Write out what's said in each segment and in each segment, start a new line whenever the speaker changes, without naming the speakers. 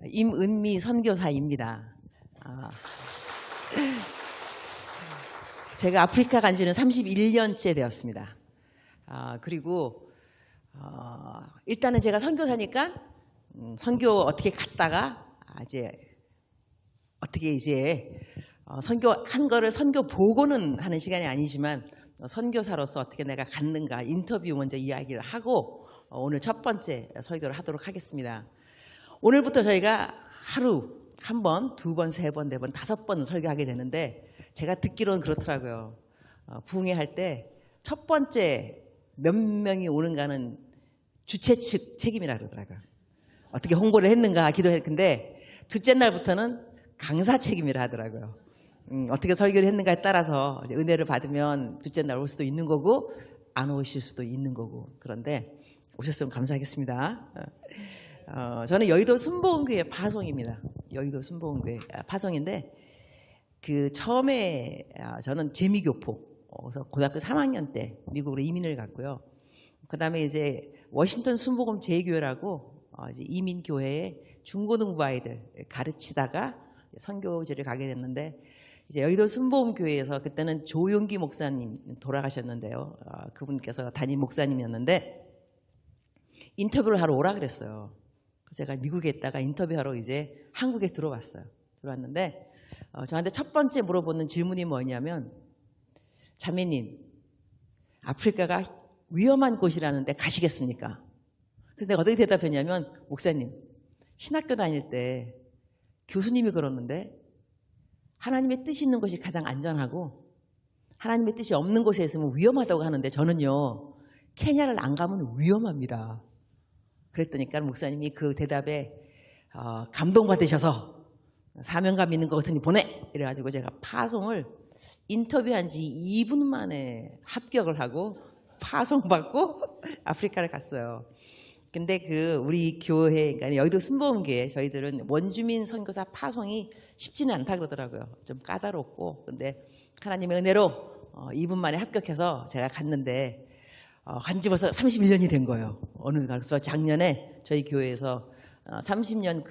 임은미 선교사입니다. 제가 아프리카 간 지는 31년째 되었습니다. 그리고 일단은 제가 선교사니까 선교 어떻게 갔다가 이제 선교한 거를 선교 보고는 하는 시간이 아니지만 선교사로서 어떻게 내가 갔는가 인터뷰 먼저 이야기를 하고 오늘 첫 번째 설교를 하도록 하겠습니다. 오늘부터 저희가 하루 한 번, 두 번, 세 번, 네 번, 다섯 번 설교하게 되는데 제가 듣기로는 그렇더라고요. 부흥회 할 때 첫 번째 몇 명이 오는가는 주최 측 책임이라 그러더라고요. 어떻게 홍보를 했는가 기도했는데 둘째 날부터는 강사 책임이라 하더라고요. 어떻게 설교를 했는가에 따라서 은혜를 받으면 둘째 날 올 수도 있는 거고 안 오실 수도 있는 거고 그런데 오셨으면 감사하겠습니다. 저는 여의도 순복음교회 파송입니다. 여의도 순복음교회 파송인데 처음에 저는 재미교포 그래서 고등학교 3학년 때 미국으로 이민을 갔고요. 그 다음에 이제 워싱턴 순복음 제교회라고 이제 이민교회에 중고등부 아이들 가르치다가 선교지를 가게 됐는데 이제 여의도 순복음교회에서 그때는 조용기 목사님 돌아가셨는데요. 그분께서 담임 목사님이었는데 인터뷰를 하러 오라 그랬어요. 그래서 제가 미국에 있다가 인터뷰하러 이제 한국에 들어왔어요. 들어왔는데 저한테 첫 번째 물어보는 질문이 뭐냐면 자매님 아프리카가 위험한 곳이라는데 가시겠습니까? 그래서 내가 어떻게 대답했냐면 목사님 신학교 다닐 때 교수님이 그러는데 하나님의 뜻이 있는 것이 가장 안전하고 하나님의 뜻이 없는 곳에 있으면 위험하다고 하는데 저는요 케냐를 안 가면 위험합니다. 그랬더니까 목사님이 그 대답에 감동받으셔서 사명감 있는 것 같으니 보내! 이래가지고 제가 파송을 인터뷰한 지 2분 만에 합격을 하고 파송받고 아프리카를 갔어요. 근데 우리 교회, 그러니까 여의도 순복음교회 저희들은 원주민 선교사 파송이 쉽지는 않다 그러더라고요. 좀 까다롭고. 근데 하나님의 은혜로 2분 만에 합격해서 제가 갔는데 간지 벌써 31년이 된 거예요. 그래서 작년에 저희 교회에서 30년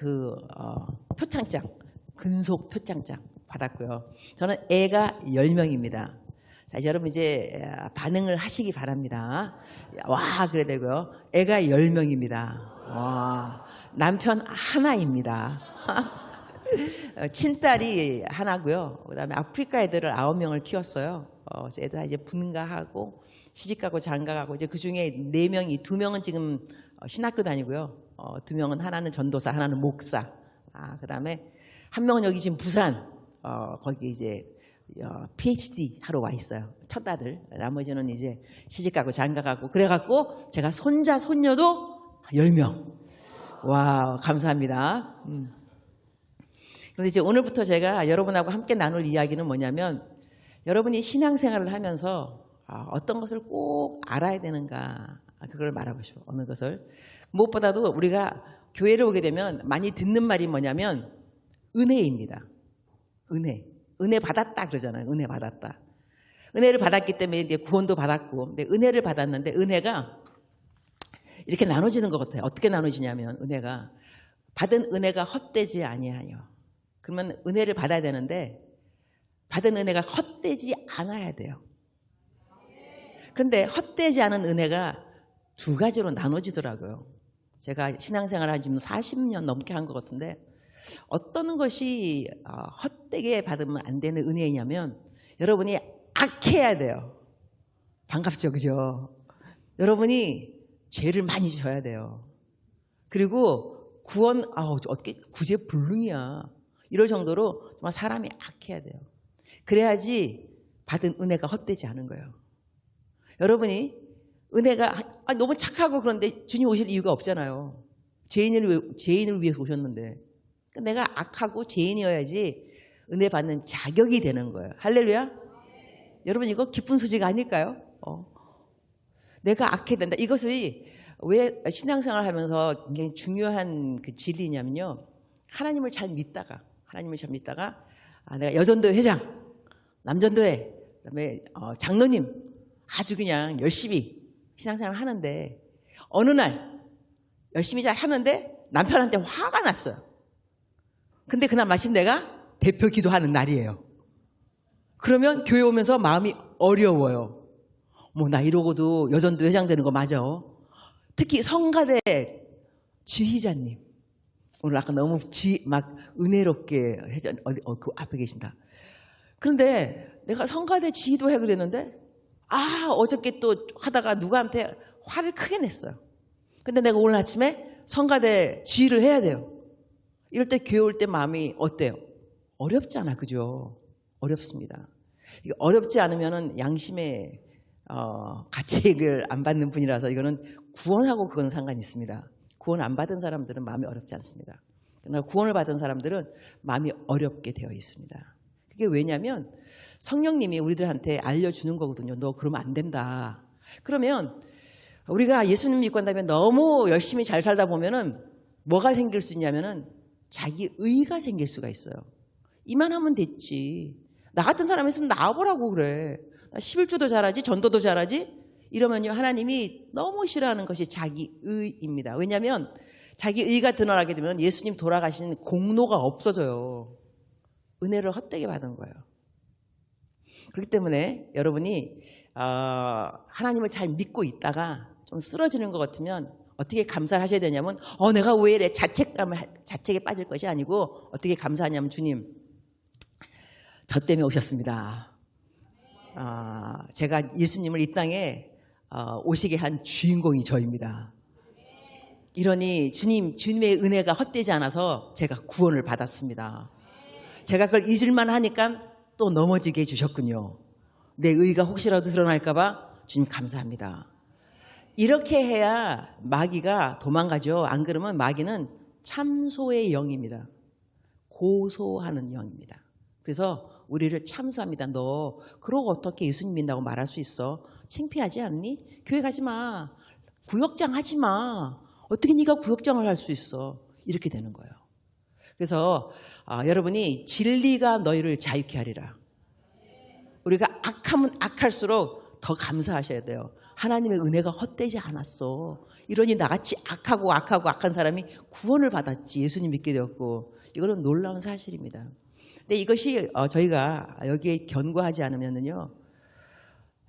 표창장, 근속 표창장 받았고요. 저는 애가 10명입니다. 자, 여러분 이제 반응을 하시기 바랍니다. 와, 그래 되고요. 애가 10명입니다. 와, 남편 하나입니다. 친딸이 하나고요. 그다음에 아프리카 애들을 9명을 키웠어요. 그래서 애들 이제 분가하고 시집가고 장가가고 이제 그 중에 4명이 2명은 지금 신학교 다니고요. 2명은 하나는 전도사, 하나는 목사. 그다음에 한 명은 여기 지금 부산 거기 이제 PhD 하러 와 있어요. 첫 아들. 나머지는 이제 시집가고 장가가고 그래갖고 제가 손자 손녀도 10명. 와, 감사합니다. 그런데 이제 오늘부터 제가 여러분하고 함께 나눌 이야기는 뭐냐면 여러분이 신앙생활을 하면서 어떤 것을 꼭 알아야 되는가 그걸 말하고 싶어요. 어느 것을. 무엇보다도 우리가 교회를 오게 되면 많이 듣는 말이 뭐냐면 은혜입니다. 은혜 받았다 그러잖아요. 은혜 받았다. 은혜를 받았기 때문에 이제 구원도 받았고, 근데 은혜를 받았는데 은혜가 이렇게 나눠지는 것 같아요. 어떻게 나눠지냐면 은혜가 받은 은혜가 헛되지 아니하여. 그러면 은혜를 받아야 되는데 받은 은혜가 헛되지 않아야 돼요. 그런데 헛되지 않은 은혜가 두 가지로 나눠지더라고요. 제가 신앙생활을 한 지금 40년 넘게 한 것 같은데 어떤 것이 헛되게 받으면 안 되는 은혜냐면 여러분이 악해야 돼요. 반갑죠, 그죠? 여러분이 죄를 많이 져야 돼요. 그리고 구원, 어떻게 구제불능이야. 이럴 정도로 정말 사람이 악해야 돼요. 그래야지 받은 은혜가 헛되지 않은 거예요. 여러분이 은혜가 너무 착하고 그런데 주님 오실 이유가 없잖아요. 죄인을 위해서 오셨는데 내가 악하고 죄인이어야지 은혜 받는 자격이 되는 거예요. 할렐루야. 여러분 이거 기쁜 소식 아닐까요? 내가 악해야 된다. 이것이 왜 신앙생활을 하면서 굉장히 중요한 진리냐면요. 하나님을 잘 믿다가 내가 여전도회 회장, 남전도회, 그다음에 장로님 아주 그냥 열심히 신앙생활을 하는데 어느 날 열심히 잘 하는데 남편한테 화가 났어요. 근데 그날 마침 내가 대표 기도하는 날이에요. 그러면 교회 오면서 마음이 어려워요. 뭐 나 이러고도 여전도 회장되는 거 맞아. 특히 성가대 지휘자님. 오늘 아까 너무 막 은혜롭게 그 앞에 계신다. 그런데 내가 성가대 지휘도 해 그랬는데 어저께 또 하다가 누구한테 화를 크게 냈어요. 근데 내가 오늘 아침에 성가대 지휘를 해야 돼요. 이럴 때 교회 올 때 마음이 어때요? 어렵잖아, 그죠? 어렵습니다. 어렵지 않으면은 양심의 가책을 안 받는 분이라서 이거는 구원하고 그건 상관이 있습니다. 구원 안 받은 사람들은 마음이 어렵지 않습니다. 그러나 구원을 받은 사람들은 마음이 어렵게 되어 있습니다. 그게 왜냐하면 성령님이 우리들한테 알려주는 거거든요. 너 그러면 안 된다. 그러면 우리가 예수님 믿고 한다면 너무 열심히 잘 살다 보면은 뭐가 생길 수 있냐면은 자기 의가 생길 수가 있어요. 이만하면 됐지. 나 같은 사람 있으면 나와보라고 그래. 11조도 잘하지, 전도도 잘하지. 이러면요, 하나님이 너무 싫어하는 것이 자기 의입니다. 왜냐하면 자기 의가 드러나게 되면 예수님 돌아가신 공로가 없어져요. 은혜를 헛되게 받은 거예요. 그렇기 때문에 여러분이 하나님을 잘 믿고 있다가 좀 쓰러지는 것 같으면 어떻게 감사를 하셔야 되냐면 내가 왜 이래 자책에 빠질 것이 아니고 어떻게 감사하냐면 주님 저 때문에 오셨습니다. 제가 예수님을 이 땅에 오시게 한 주인공이 저입니다. 이러니 주님의 은혜가 헛되지 않아서 제가 구원을 받았습니다. 제가 그걸 잊을만 하니까 또 넘어지게 해주셨군요. 내 의가 혹시라도 드러날까 봐 주님 감사합니다. 이렇게 해야 마귀가 도망가죠. 안 그러면 마귀는 참소의 영입니다. 고소하는 영입니다. 그래서 우리를 참소합니다. 너 그러고 어떻게 예수님 믿는다고 말할 수 있어? 창피하지 않니? 교회 가지 마. 구역장 하지 마. 어떻게 네가 구역장을 할 수 있어? 이렇게 되는 거예요. 그래서 여러분이 진리가 너희를 자유케 하리라. 우리가 악하면 악할수록 더 감사하셔야 돼요. 하나님의 은혜가 헛되지 않았어. 이러니 나같이 악하고 악한 사람이 구원을 받았지. 예수님 믿게 되었고. 이거는 놀라운 사실입니다. 근데 이것이 저희가 여기에 견고하지 않으면요,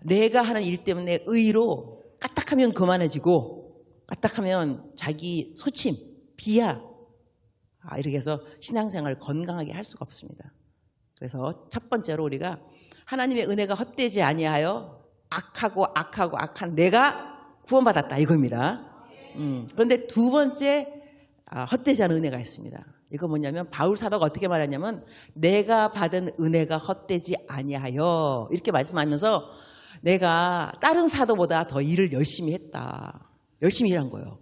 내가 하는 일 때문에 의로 까딱하면 그만해지고 까딱하면 자기 소침, 비하 이렇게 해서 신앙생활을 건강하게 할 수가 없습니다. 그래서 첫 번째로 우리가 하나님의 은혜가 헛되지 아니하여 악한 내가 구원받았다 이겁니다. 그런데 두 번째 헛되지 않은 은혜가 있습니다. 이거 뭐냐면 바울 사도가 어떻게 말하냐면 내가 받은 은혜가 헛되지 아니하여 이렇게 말씀하면서 내가 다른 사도보다 더 일을 열심히 했다. 열심히 일한 거예요.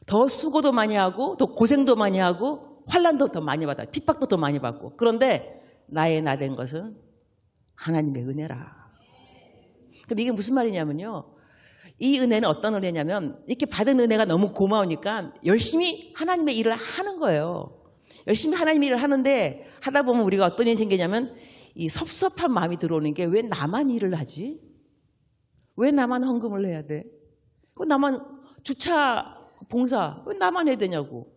더 수고도 많이 하고 더 고생도 많이 하고 환난도 더 많이 받아 핍박도 더 많이 받고 그런데 나의 나 된 것은 하나님의 은혜라. 그럼 이게 무슨 말이냐면요. 이 은혜는 어떤 은혜냐면 이렇게 받은 은혜가 너무 고마우니까 열심히 하나님의 일을 하는 거예요. 열심히 하나님의 일을 하는데 하다 보면 우리가 어떤 일이 생기냐면 이 섭섭한 마음이 들어오는 게 왜 나만 일을 하지? 왜 나만 헌금을 내야 돼? 나만 주차 봉사 왜 나만 해야 되냐고.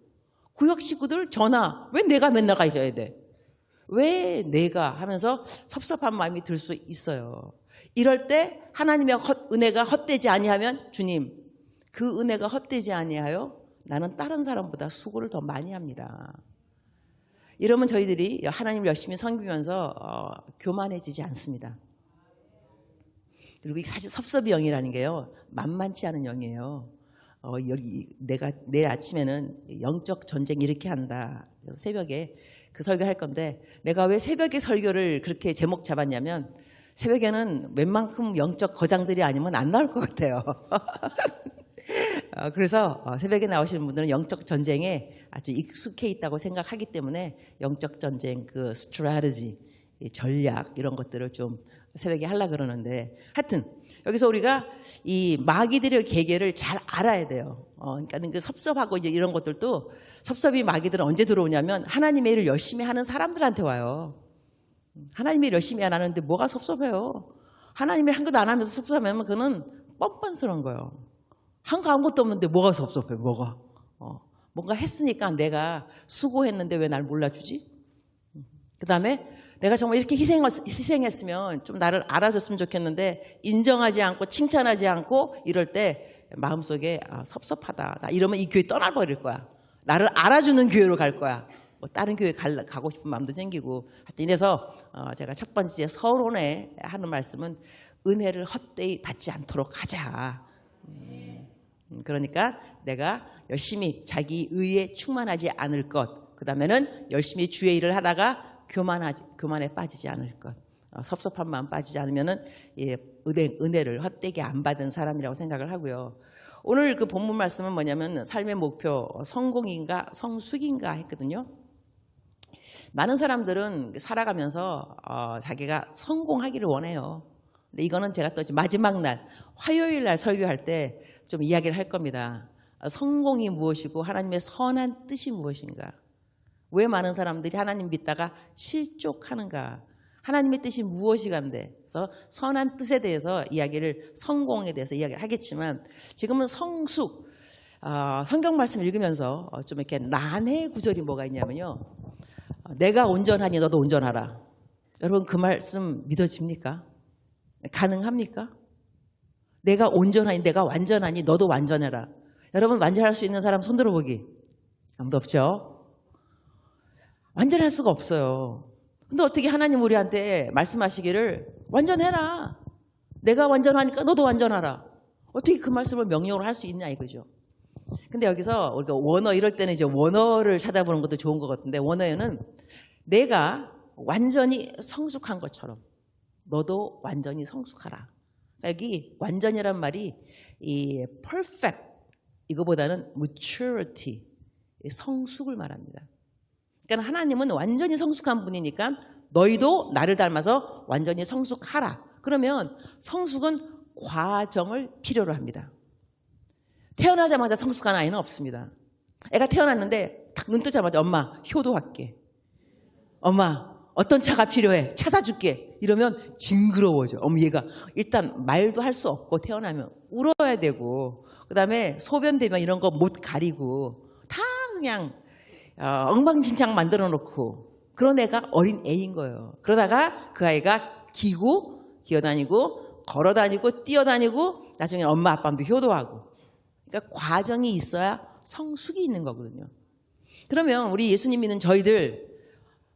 구역 식구들 전화 왜 내가 맨날 가야 돼? 왜 내가 하면서 섭섭한 마음이 들 수 있어요. 이럴 때 하나님의 은혜가 헛되지 아니하면 주님 그 은혜가 헛되지 아니하여 나는 다른 사람보다 수고를 더 많이 합니다. 이러면 저희들이 하나님을 열심히 섬기면서 교만해지지 않습니다. 그리고 사실 섭섭이 영이라는 게요 만만치 않은 영이에요. 여기 내가 내일 아침에는 영적 전쟁 이렇게 한다. 그래서 새벽에 그 설교할 건데 내가 왜 새벽에 설교를 그렇게 제목 잡았냐면 새벽에는 웬만큼 영적 거장들이 아니면 안 나올 것 같아요. 그래서 새벽에 나오시는 분들은 영적 전쟁에 아주 익숙해 있다고 생각하기 때문에 영적 전쟁 그 스트래티지 전략 이런 것들을 좀 새벽에 하려고 그러는데 하여튼 여기서 우리가 이 마귀들의 계계를 잘 알아야 돼요. 그러니까 그 섭섭하고 이제 이런 것들도 섭섭이 마귀들은 언제 들어오냐면 하나님의 일을 열심히 하는 사람들한테 와요. 하나님의 일 열심히 안 하는데 뭐가 섭섭해요. 하나님의 한 것도 안 하면서 섭섭하면 그거는 뻔뻔스러운 거예요. 한 거 아무것도 없는데 뭐가 섭섭해 뭐가. 뭔가 했으니까 내가 수고했는데 왜 날 몰라주지? 그 다음에 내가 정말 이렇게 희생했으면 좀 나를 알아줬으면 좋겠는데 인정하지 않고 칭찬하지 않고 이럴 때 마음속에 섭섭하다. 나 이러면 이 교회 떠나버릴 거야. 나를 알아주는 교회로 갈 거야. 뭐 다른 교회 가고 싶은 마음도 생기고. 하여튼 이래서 제가 첫 번째 서론에 하는 말씀은 은혜를 헛되이 받지 않도록 하자. 그러니까 내가 열심히 자기 의에 충만하지 않을 것. 그 다음에는 열심히 주의 일을 하다가 교만에 빠지지 않을 것. 섭섭한 마음 빠지지 않으면은 은혜를 헛되게 안 받은 사람이라고 생각을 하고요. 오늘 그 본문 말씀은 뭐냐면 삶의 목표 성공인가 성숙인가 했거든요. 많은 사람들은 살아가면서 자기가 성공하기를 원해요. 근데 이거는 제가 또 마지막 날 화요일 날 설교할 때 좀 이야기를 할 겁니다. 성공이 무엇이고 하나님의 선한 뜻이 무엇인가. 왜 많은 사람들이 하나님 믿다가 실족하는가. 하나님의 뜻이 무엇이간데. 그래서 선한 뜻에 대해서 성공에 대해서 이야기를 하겠지만 지금은 성숙. 성경 말씀 읽으면서 좀 이렇게 난해 구절이 뭐가 있냐면요. 내가 온전하니 너도 온전하라. 여러분 그 말씀 믿어집니까? 가능합니까? 내가 온전하니 내가 완전하니 너도 완전해라. 여러분 완전할 수 있는 사람 손 들어보기. 아무도 없죠? 완전할 수가 없어요. 근데 어떻게 하나님 우리한테 말씀하시기를 완전해라. 내가 완전하니까 너도 완전하라. 어떻게 그 말씀을 명령으로 할 수 있냐 이거죠. 근데 여기서 우리가 원어 이럴 때는 이제 원어를 찾아보는 것도 좋은 것 같은데 원어에는 내가 완전히 성숙한 것처럼 너도 완전히 성숙하라. 여기 완전이란 말이 이 perfect 이거보다는 maturity 성숙을 말합니다. 그러니까 하나님은 완전히 성숙한 분이니까 너희도 나를 닮아서 완전히 성숙하라. 그러면 성숙은 과정을 필요로 합니다. 태어나자마자 성숙한 아이는 없습니다. 애가 태어났는데 딱 눈 뜨자마자 엄마 효도할게. 엄마 어떤 차가 필요해? 차 사줄게. 이러면 징그러워져. 얘가 일단 말도 할 수 없고 태어나면 울어야 되고 그다음에 소변되면 이런 거 못 가리고 다 그냥 엉망진창 만들어 놓고 그런 애가 어린 애인 거예요. 그러다가 그 아이가 기어다니고 걸어다니고 뛰어다니고 나중에 엄마 아빠도 효도하고 그러니까 과정이 있어야 성숙이 있는 거거든요. 그러면 우리 예수님 믿는 저희들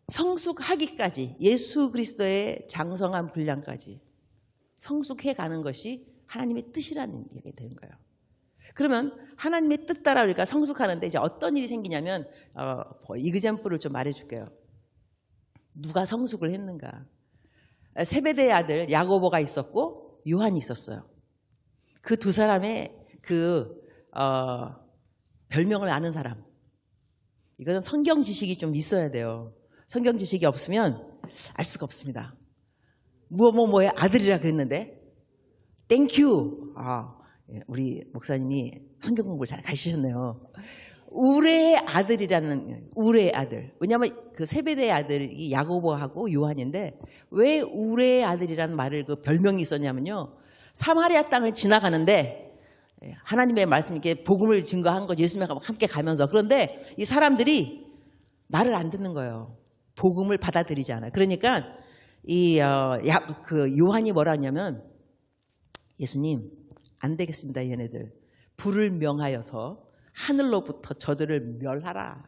성숙하기까지 예수 그리스도의 장성한 분량까지 성숙해 가는 것이 하나님의 뜻이라는 얘기가 되는 거예요. 그러면 하나님의 뜻 따라 우리가 성숙하는데 이제 어떤 일이 생기냐면 이그젬플을 좀 말해줄게요. 누가 성숙을 했는가? 세베대의 아들 야고보가 있었고 요한이 있었어요. 그 두 사람의 별명을 아는 사람. 이거는 성경 지식이 좀 있어야 돼요. 성경 지식이 없으면 알 수가 없습니다. 뭐의 아들이라 그랬는데 땡큐. 우리 목사님이 성경 공부를 잘 가르치셨네요. 우레의 아들이라는 우레의 아들. 왜냐하면 그 세베대의 아들이 야고보하고 요한인데 왜 우레의 아들이라는 말을 그 별명이 있었냐면요. 사마리아 땅을 지나가는데 하나님의 말씀 이렇게 복음을 증거한 거 예수님과 함께 가면서 그런데 이 사람들이 말을 안 듣는 거예요. 복음을 받아들이지 않아요. 그러니까 그 요한이 뭐라 하냐면 예수님 안 되겠습니다. 얘네들 불을 명하여서 하늘로부터 저들을 멸하라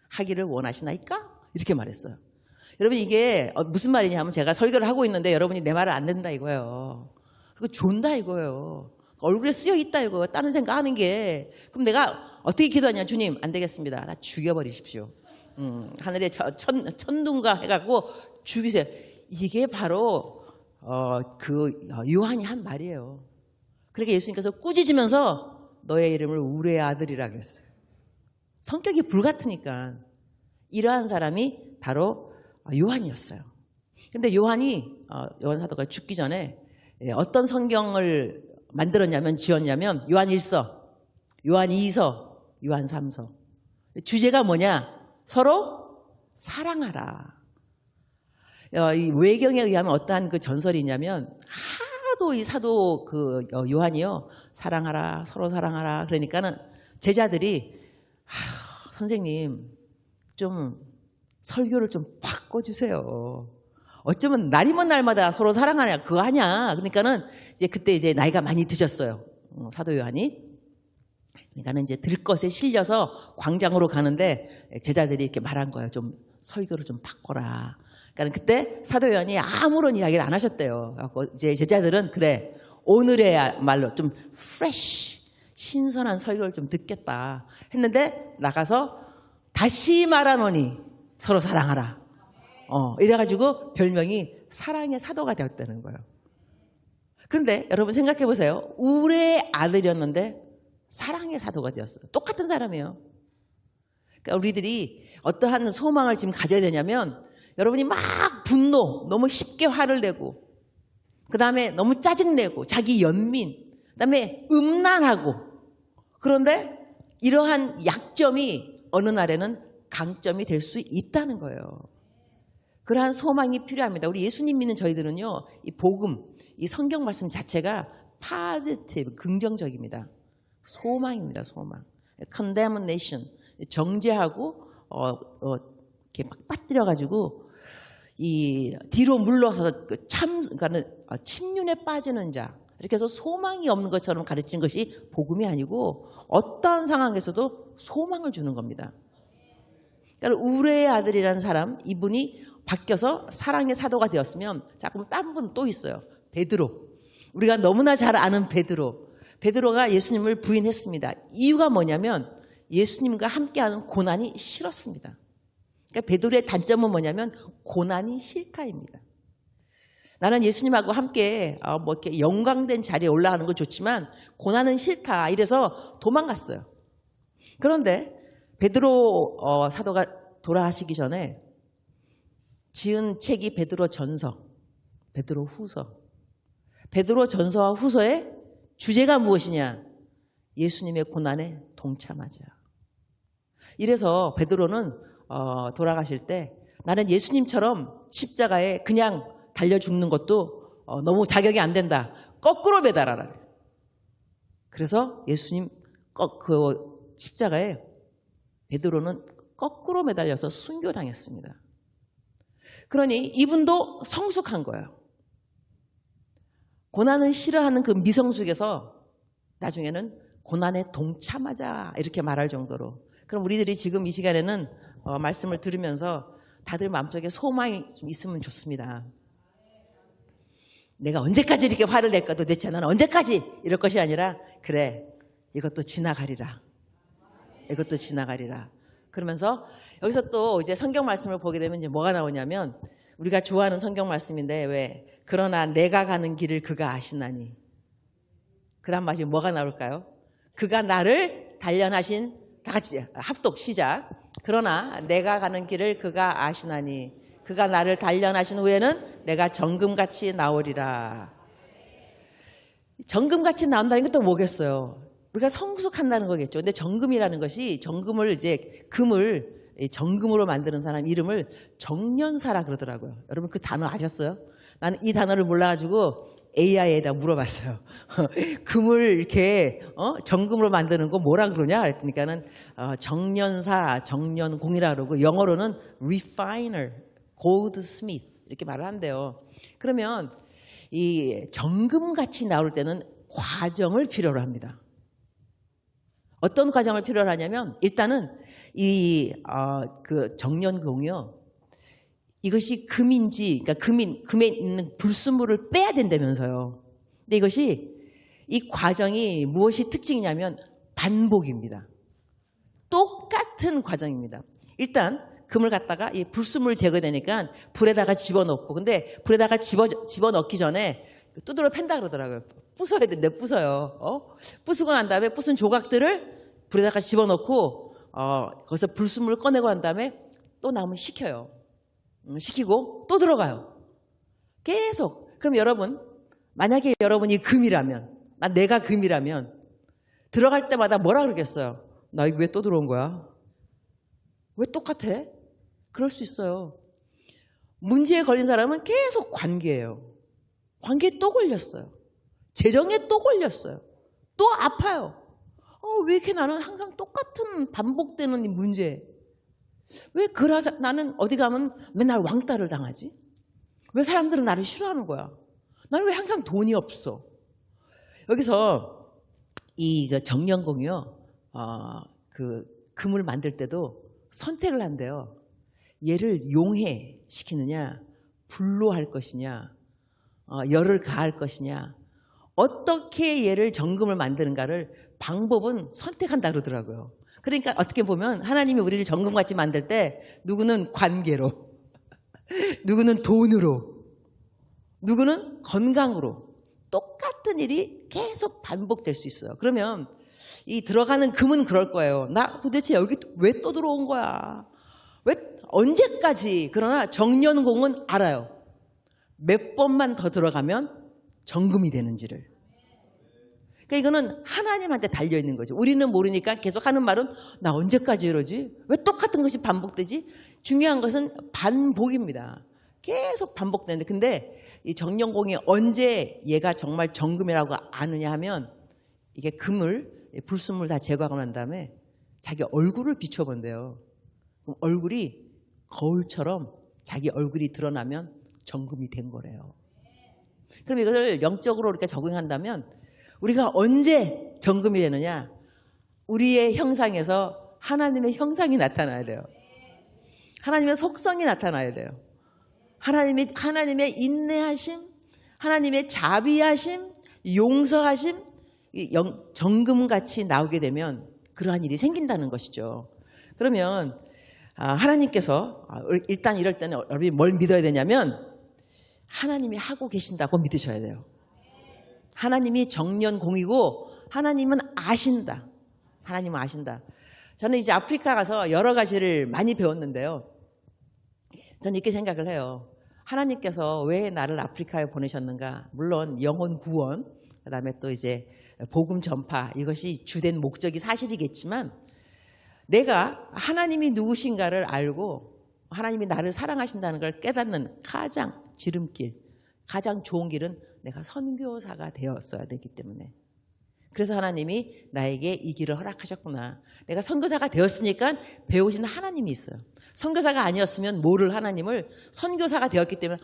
하기를 원하시나이까? 이렇게 말했어요. 여러분 이게 무슨 말이냐 하면 제가 설교를 하고 있는데 여러분이 내 말을 안 듣는다 이거예요. 그리고 존다 이거예요. 얼굴에 쓰여 있다 이거. 다른 생각하는 게. 그럼 내가 어떻게 기도하냐. 주님 안 되겠습니다. 나 죽여버리십시오. 하늘에 천둥가 해갖고 죽이세요. 이게 바로 요한이 한 말이에요. 그러니까 예수님께서 꾸짖으면서 너의 이름을 우레의 아들이라 그랬어요. 성격이 불같으니까. 이러한 사람이 바로 요한이었어요. 근데 요한 사도가 죽기 전에 어떤 성경을 지었냐면 요한 1서, 요한 2서, 요한 3서. 주제가 뭐냐? 서로 사랑하라. 이 외경에 의하면 어떠한 그 전설이 있냐면 하도 이 사도 요한이요. 사랑하라, 서로 사랑하라. 그러니까는 제자들이 선생님 좀 설교를 좀 바꿔주세요. 어쩌면 날이면 날마다 서로 사랑하냐 그거 하냐. 그러니까는 이제 그때 이제 나이가 많이 드셨어요. 사도 요한이. 그러니까는 이제 들것에 실려서 광장으로 가는데 제자들이 이렇게 말한 거예요. 좀 설교를 좀 바꿔라. 그러니까 그때 사도 요한이 아무런 이야기를 안 하셨대요. 그래서 이제 제자들은 그래 오늘의 말로 좀 fresh 신선한 설교를 좀 듣겠다 했는데 나가서 다시 말하노니 서로 사랑하라. 이래가지고 별명이 사랑의 사도가 되었다는 거예요. 그런데 여러분 생각해 보세요. 우리의 아들이었는데 사랑의 사도가 되었어요. 똑같은 사람이에요. 그러니까 우리들이 어떠한 소망을 지금 가져야 되냐면 여러분이 막 분노, 너무 쉽게 화를 내고 그 다음에 너무 짜증내고 자기 연민, 그 다음에 음란하고 그런데 이러한 약점이 어느 날에는 강점이 될 수 있다는 거예요. 그러한 소망이 필요합니다. 우리 예수님 믿는 저희들은요, 이 복음, 이 성경 말씀 자체가 positive, 긍정적입니다. 소망입니다, 소망. condemnation, 정죄하고 이렇게 막 빠뜨려가지고 이 뒤로 물러서 그러니까는 침륜에 빠지는 자 이렇게 해서 소망이 없는 것처럼 가르친 것이 복음이 아니고 어떠한 상황에서도 소망을 주는 겁니다. 그러니까 우레의 아들이라는 사람 이분이 바뀌어서 사랑의 사도가 되었으면 자 그럼 다른 분 또 있어요. 베드로. 우리가 너무나 잘 아는 베드로. 베드로가 예수님을 부인했습니다. 이유가 뭐냐면 예수님과 함께하는 고난이 싫었습니다. 그러니까 베드로의 단점은 뭐냐면 고난이 싫다입니다. 나는 예수님하고 함께 뭐 이렇게 영광된 자리에 올라가는 건 좋지만 고난은 싫다. 이래서 도망갔어요. 그런데 베드로 사도가 돌아가시기 전에 지은 책이 베드로 전서, 베드로 후서. 베드로 전서와 후서의 주제가 무엇이냐? 예수님의 고난에 동참하자. 이래서 베드로는 돌아가실 때 나는 예수님처럼 십자가에 그냥 달려 죽는 것도 너무 자격이 안 된다. 거꾸로 매달아라. 그래서 예수님 그 십자가에 베드로는 거꾸로 매달려서 순교당했습니다. 그러니 이분도 성숙한 거예요. 고난을 싫어하는 그 미성숙에서 나중에는 고난에 동참하자 이렇게 말할 정도로. 그럼 우리들이 지금 이 시간에는 말씀을 들으면서 다들 마음속에 소망이 좀 있으면 좋습니다. 내가 언제까지 이렇게 화를 낼까 도대체 나는 언제까지 이럴 것이 아니라 그래 이것도 지나가리라. 이것도 지나가리라. 그러면서 여기서 또 이제 성경 말씀을 보게 되면 이제 뭐가 나오냐면 우리가 좋아하는 성경 말씀인데 왜 그러나 내가 가는 길을 그가 아시나니 그 다음 말이 뭐가 나올까요? 그가 나를 단련하신 다 같이 합독 시작. 그러나 내가 가는 길을 그가 아시나니 그가 나를 단련하신 후에는 내가 정금같이 나오리라. 정금같이 나온다는 게 또 뭐겠어요? 우리가 성숙한다는 거겠죠. 근데 정금이라는 것이 정금을 이제 금을 정금으로 만드는 사람 이름을 정년사라 그러더라고요. 여러분 그 단어 아셨어요? 나는 이 단어를 몰라가지고 AI에다 물어봤어요. 금을 이렇게 정금으로 만드는 거 뭐라 그러냐 그랬더니까는 정년사, 정년공이라 그러고 영어로는 refiner, goldsmith 이렇게 말을 한대요. 그러면 이 정금같이 나올 때는 과정을 필요로 합니다. 어떤 과정을 필요로 하냐면 일단은 그 정년공이요. 이것이 금인지, 그러니까 금에 있는 불순물을 빼야 된다면서요. 근데 이 과정이 무엇이 특징이냐면 반복입니다. 똑같은 과정입니다. 일단 금을 갖다가 이 불순물 제거되니까 불에다가 집어넣고, 근데 불에다가 집어넣기 전에 두드러 팬다 그러더라고요. 부숴야 된대, 부숴요. 부수고 난 다음에 부순 조각들을 불에다가 집어넣고, 거기서 불순물을 꺼내고 난 다음에 또 나오면 식혀요. 식히고 또 들어가요. 계속. 그럼 여러분, 만약에 여러분이 금이라면, 내가 금이라면 들어갈 때마다 뭐라 그러겠어요? 나 이거 왜 또 들어온 거야? 왜 똑같아? 그럴 수 있어요. 문제에 걸린 사람은 계속 관계예요. 관계에 또 걸렸어요. 재정에 또 걸렸어요. 또 아파요. 왜 이렇게 나는 항상 똑같은 반복되는 이 문제? 왜 그래서 나는 어디 가면 맨날 왕따를 당하지? 왜 사람들은 나를 싫어하는 거야? 나는 왜 항상 돈이 없어? 여기서 이 정연공이요, 그 금을 만들 때도 선택을 한대요. 얘를 용해시키느냐, 불로할 것이냐, 열을 가할 것이냐, 어떻게 얘를 정금을 만드는가를 방법은 선택한다 그러더라고요. 그러니까 어떻게 보면 하나님이 우리를 정금같이 만들 때 누구는 관계로, 누구는 돈으로, 누구는 건강으로 똑같은 일이 계속 반복될 수 있어요. 그러면 이 들어가는 금은 그럴 거예요. 나 도대체 여기 왜 또 들어온 거야? 왜 언제까지? 그러나 정연공은 알아요. 몇 번만 더 들어가면 정금이 되는지를. 그러니까 이거는 하나님한테 달려있는 거죠. 우리는 모르니까 계속 하는 말은 나 언제까지 이러지? 왜 똑같은 것이 반복되지? 중요한 것은 반복입니다. 계속 반복되는데, 근데 이 정연공이 언제 얘가 정말 정금이라고 아느냐 하면, 이게 금을, 불순물 다 제거하고 난 다음에 자기 얼굴을 비춰본대요. 그럼 얼굴이 거울처럼 자기 얼굴이 드러나면 정금이 된 거래요. 그럼 이것을 영적으로 이렇게 적용한다면 우리가 언제 정금이 되느냐? 우리의 형상에서 하나님의 형상이 나타나야 돼요. 하나님의 속성이 나타나야 돼요. 하나님의 인내하심, 하나님의 자비하심, 용서하심, 정금같이 나오게 되면 그러한 일이 생긴다는 것이죠. 그러면 하나님께서 일단 이럴 때는 여러분이 뭘 믿어야 되냐면 하나님이 하고 계신다고 믿으셔야 돼요. 하나님이 정연공이고 하나님은 아신다. 하나님은 아신다. 저는 이제 아프리카 가서 여러 가지를 많이 배웠는데요. 저는 이렇게 생각을 해요. 하나님께서 왜 나를 아프리카에 보내셨는가? 물론 영혼 구원, 그다음에 또 이제 복음 전파, 이것이 주된 목적이 사실이겠지만 내가 하나님이 누구신가를 알고 하나님이 나를 사랑하신다는 걸 깨닫는 가장 지름길, 가장 좋은 길은 내가 선교사가 되었어야 되기 때문에. 그래서 하나님이 나에게 이 길을 허락하셨구나. 내가 선교사가 되었으니까 배우신 하나님이 있어요. 선교사가 아니었으면 모를 하나님을 선교사가 되었기 때문에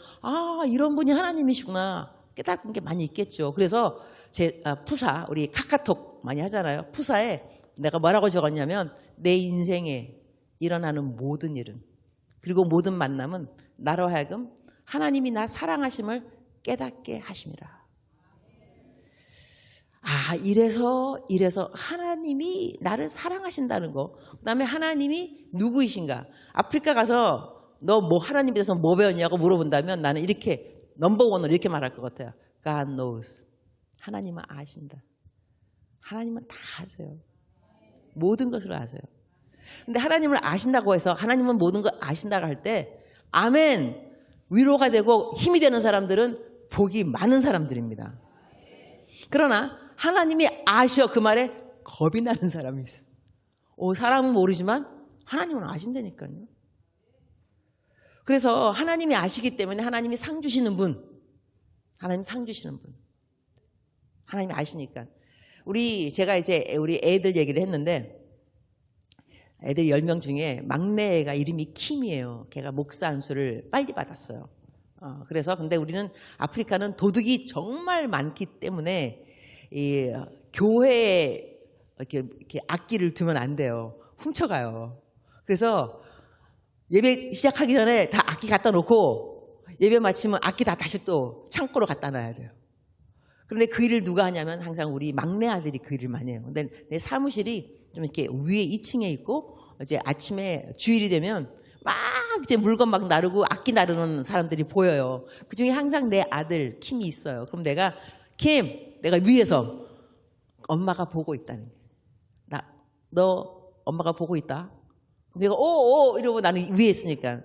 이런 분이 하나님이시구나 깨닫는 게 많이 있겠죠. 그래서 제 푸사, 우리 카카톡 많이 하잖아요. 푸사에 내가 뭐라고 적었냐면 내 인생에 일어나는 모든 일은, 그리고 모든 만남은 나로 하여금 하나님이 나 사랑하심을 깨닫게 하심이라. 이래서 하나님이 나를 사랑하신다는 거. 그다음에 하나님이 누구이신가. 아프리카 가서 너 뭐 하나님에 대해서 뭐 배웠냐고 물어본다면 나는 이렇게 넘버원으로 이렇게 말할 것 같아요. God knows. 하나님은 아신다. 하나님은 다 아세요. 모든 것을 아세요. 근데 하나님을 아신다고 해서 하나님은 모든 걸 아신다고 할 때 아멘, 위로가 되고 힘이 되는 사람들은 복이 많은 사람들입니다. 그러나 하나님이 아셔, 그 말에 겁이 나는 사람이 있어. 사람은 모르지만 하나님은 아신다니까요. 그래서 하나님이 아시기 때문에 하나님이 상 주시는 분, 하나님 상 주시는 분, 하나님이 아시니까. 제가 이제 우리 애들 얘기를 했는데, 애들 10명 중에 막내 애가 이름이 킴이에요. 걔가 목사 안수를 빨리 받았어요. 그래서 근데 우리는 아프리카는 도둑이 정말 많기 때문에 이 교회에 이렇게 악기를 두면 안 돼요. 훔쳐가요. 그래서 예배 시작하기 전에 다 악기 갖다 놓고 예배 마치면 악기 다 다시 또 창고로 갖다 놔야 돼요. 그런데 그 일을 누가 하냐면 항상 우리 막내 아들이 그 일을 많이 해요. 근데 내 사무실이 좀 이렇게 위에 2층에 있고 이제 아침에 주일이 되면 막 이제 물건 막 나르고 악기 나르는 사람들이 보여요. 그 중에 항상 내 아들 킴이 있어요. 그럼 내가 킴, 내가 위에서 엄마가 보고 있다는 거예요. 너 엄마가 보고 있다. 그럼 내가 오 이러고 나는 위에 있으니까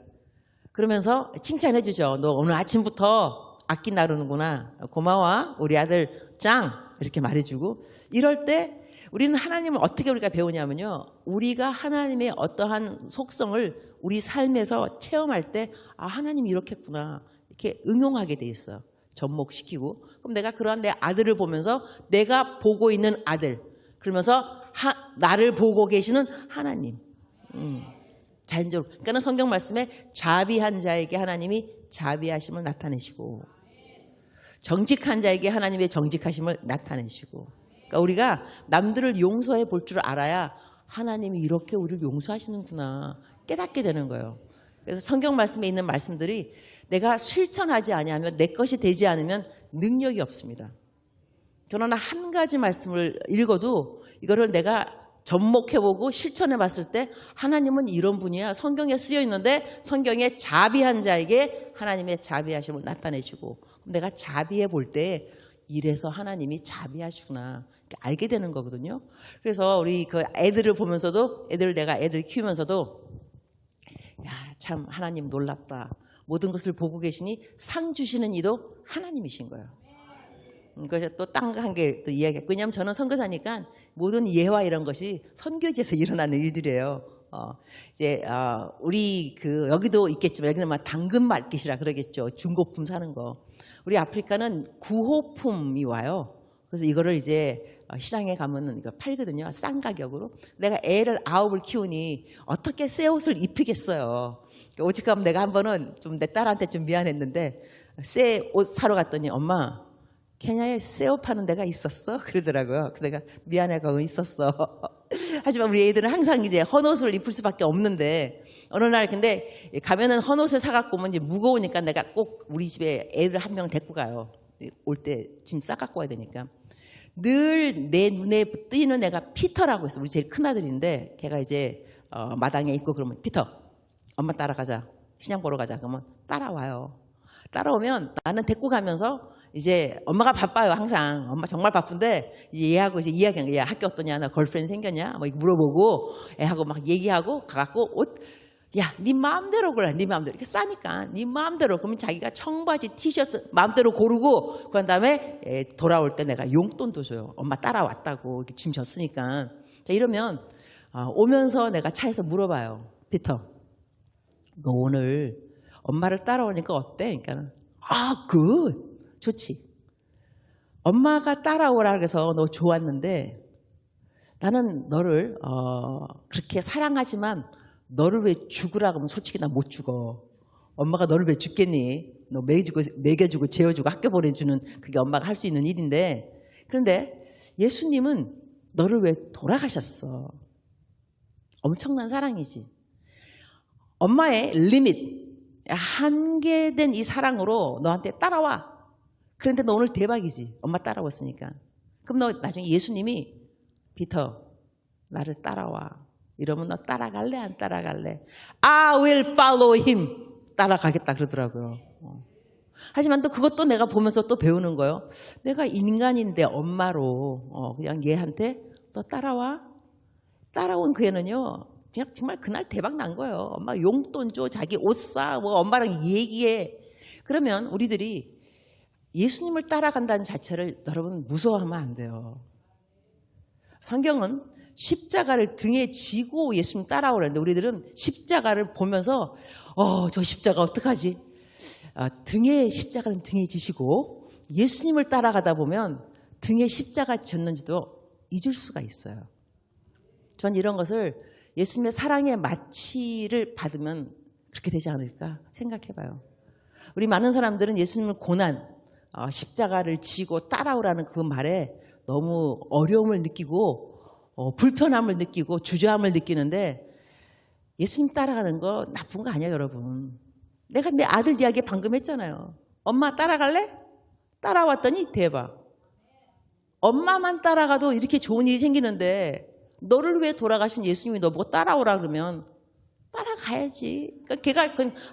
그러면서 칭찬해 주죠. 너 오늘 아침부터 악기 나르는구나. 고마워. 우리 아들 짱. 이렇게 말해주고 이럴 때 우리는 하나님을 어떻게 우리가 배우냐면요. 우리가 하나님의 어떠한 속성을 우리 삶에서 체험할 때 하나님이 이렇겠구나. 이렇게 응용하게 돼 있어요. 접목시키고. 그럼 내가 그러한 내 아들을 보면서 내가 보고 있는 아들. 그러면서 나를 보고 계시는 하나님. 자연적으로. 그러니까 성경 말씀에 자비한 자에게 하나님이 자비하심을 나타내시고 정직한 자에게 하나님의 정직하심을 나타내시고, 그러니까 우리가 남들을 용서해 볼 줄 알아야 하나님이 이렇게 우리를 용서하시는구나 깨닫게 되는 거예요. 그래서 성경 말씀에 있는 말씀들이 내가 실천하지 아니하면, 내 것이 되지 않으면 능력이 없습니다. 그러나 한 가지 말씀을 읽어도 이거를 내가 접목해보고 실천해봤을 때 하나님은 이런 분이야. 성경에 쓰여 있는데 성경에 자비한 자에게 하나님의 자비하심을 나타내시고, 내가 자비해 볼 때 이래서 하나님이 자비하시구나 알게 되는 거거든요. 그래서 우리 그 애들을 보면서도, 내가 애들 키우면서도 야, 참 하나님 놀랍다. 모든 것을 보고 계시니 상 주시는 이도 하나님이신 거예요. 그래서 또 딴 한 개 또 이야기했고, 왜냐하면 저는 선교사니까 모든 예화 이런 것이 선교지에서 일어나는 일들이에요. 우리 그 여기도 있겠지만 여기는 막 당근 마켓이라 그러겠죠. 중고품 사는 거. 우리 아프리카는 구호품이 와요. 그래서 이거를 이제 시장에 가면은 이거 팔거든요. 싼 가격으로. 내가 애를 9을 키우니 어떻게 새 옷을 입히겠어요. 오직하면 내가 한 번은 좀 내 딸한테 좀 미안했는데, 새 옷 사러 갔더니 엄마, 케냐에 새 옷 파는 데가 있었어? 그러더라고요. 그래서 내가 미안해, 거기 있었어. 하지만 우리 애들은 항상 이제 헌옷을 입을 수밖에 없는데, 어느 날 근데 가면은 헌옷을 사갖고 오면 이제 무거우니까 내가 꼭 우리 집에 애들 한 명 데리고 가요. 올 때 짐 싸갖고 와야 되니까. 늘 내 눈에 띄는 애가 피터라고 있어. 우리 제일 큰 아들인데 걔가 이제 마당에 있고, 그러면 피터, 엄마 따라가자. 신양 보러 가자. 그러면 따라와요. 따라오면 나는 데리고 가면서 이제 엄마가 바빠요. 항상 엄마 정말 바쁜데 이제 얘하고 이제 이야기한 거야. 학교 어떠냐, 나 걸프렌드 생겼냐, 뭐 물어보고 애하고 막 얘기하고 가갖고 옷, 야, 네 마음대로 골라. 네 마음대로. 이렇게 싸니까 네 마음대로. 그러면 자기가 청바지, 티셔츠 마음대로 고르고, 그런 다음에 돌아올 때 내가 용돈도 줘요. 엄마 따라왔다고, 이렇게 짐 졌으니까. 자, 이러면 오면서 내가 차에서 물어봐요. 피터, 너 오늘 엄마를 따라오니까 어때? 그러니까 좋지. 엄마가 따라오라 그래서 너 좋았는데 나는 너를 그렇게 사랑하지만 너를 왜 죽으라 그러면 솔직히 나 못 죽어. 엄마가 너를 왜 죽겠니? 너 먹여주고 재워주고 학교 보내주는 그게 엄마가 할 수 있는 일인데, 그런데 예수님은 너를 왜 돌아가셨어. 엄청난 사랑이지. 엄마의 리밋, 한계된 이 사랑으로 너한테 따라와. 그런데 너 오늘 대박이지. 엄마 따라왔으니까. 그럼 너 나중에 예수님이 피터, 나를 따라와. 이러면 너 따라갈래, 안 따라갈래? I will follow him. 따라가겠다 그러더라고요. 하지만 또 그것도 내가 보면서 또 배우는 거예요. 내가 인간인데 엄마로 그냥 얘한테 너 따라와. 따라온 그 애는요, 그냥 정말 그날 대박 난 거예요. 엄마 용돈 줘, 자기 옷 사, 뭐 엄마랑 얘기해. 그러면 우리들이 예수님을 따라간다는 자체를 여러분 무서워하면 안 돼요. 성경은 십자가를 등에 지고 예수님 따라오라는데, 우리들은 십자가를 보면서 저 십자가 어떡하지? 십자가는 등에 지시고 예수님을 따라가다 보면 등에 십자가 졌는지도 잊을 수가 있어요. 전 이런 것을 예수님의 사랑의 마취를 받으면 그렇게 되지 않을까 생각해봐요. 우리 많은 사람들은 예수님의 고난, 십자가를 지고 따라오라는 그 말에 너무 어려움을 느끼고 불편함을 느끼고 주저함을 느끼는데, 예수님 따라가는 거 나쁜 거 아니야 여러분. 내가 내 아들 이야기 방금 했잖아요. 엄마 따라갈래? 따라왔더니 대박. 엄마만 따라가도 이렇게 좋은 일이 생기는데, 너를 위해 돌아가신 예수님이 너 보고 따라오라 그러면 따라가야지. 그러니까 걔가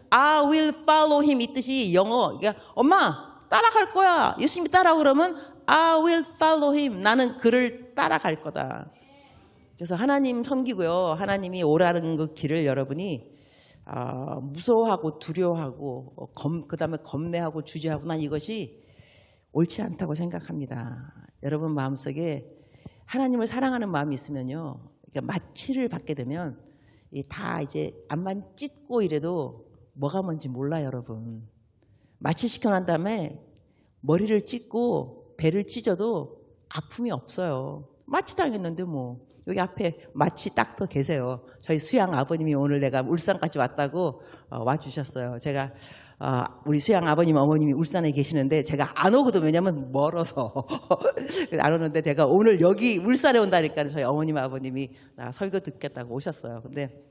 I will follow him 이 뜻이 영어. 그러니까 엄마 따라갈 거야. 예수님이 따라오고 그러면 I will follow him. 나는 그를 따라갈 거다. 그래서 하나님 섬기고요. 하나님이 오라는 그 길을 여러분이 무서워하고 두려워하고 그다음에 겁내하고 주저하고, 난 이것이 옳지 않다고 생각합니다. 여러분 마음속에 하나님을 사랑하는 마음이 있으면요, 그러니까 마취를 받게 되면 다 이제 앞만 찢고 이래도 뭐가 뭔지 몰라 여러분. 마취시켜 난 다음에 머리를 찢고 배를 찢어도 아픔이 없어요. 마취 당했는데 뭐 여기 앞에 마취 닥터 계세요. 저희 수양 아버님이 오늘 내가 울산까지 왔다고 와주셨어요. 제가 우리 수양 아버님 어머님이 울산에 계시는데 제가 안 오거든. 왜냐면 멀어서 안 오는데 제가 오늘 여기 울산에 온다니까 저희 어머님 아버님이 나 설교 듣겠다고 오셨어요. 근데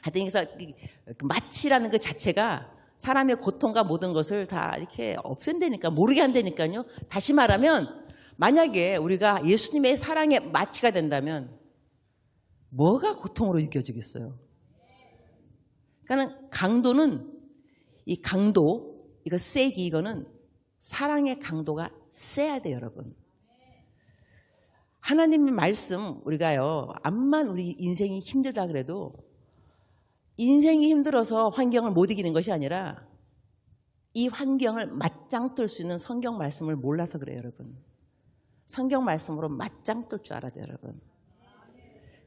하여튼 그래서 그 마취라는 그 자체가 사람의 고통과 모든 것을 다 이렇게 없앤다니까, 모르게 한다니까요. 다시 말하면 만약에 우리가 예수님의 사랑에 마취가 된다면 뭐가 고통으로 느껴지겠어요? 그러니까 강도는 이 강도, 이거 세기, 이거는 사랑의 강도가 세야 돼요, 여러분. 하나님의 말씀 우리가요, 암만 우리 인생이 힘들다 그래도 인생이 힘들어서 환경을 못 이기는 것이 아니라 이 환경을 맞짱 뜰 수 있는 성경 말씀을 몰라서 그래요, 여러분. 성경 말씀으로 맞짱 뜰 줄 알아야 돼요, 여러분.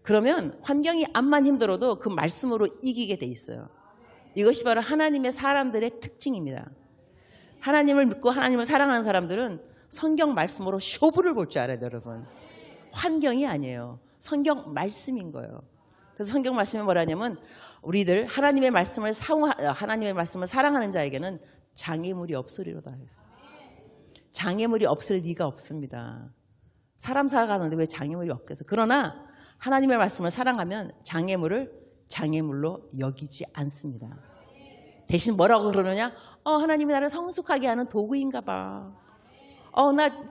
그러면 환경이 암만 힘들어도 그 말씀으로 이기게 돼 있어요. 이것이 바로 하나님의 사람들의 특징입니다. 하나님을 믿고 하나님을 사랑하는 사람들은 성경 말씀으로 쇼부를 볼 줄 알아야 돼요, 여러분. 환경이 아니에요. 성경 말씀인 거예요. 그래서 성경 말씀이 뭐라냐면 우리들 하나님의 말씀을 사랑하는 자에게는 장애물이 없으리로다 했어요. 장애물이 없을 리가 없습니다. 사람 살아가는데 왜 장애물이 없겠어? 그러나 하나님의 말씀을 사랑하면 장애물을 장애물로 여기지 않습니다. 대신 뭐라고 그러느냐? 하나님이 나를 성숙하게 하는 도구인가 봐. 나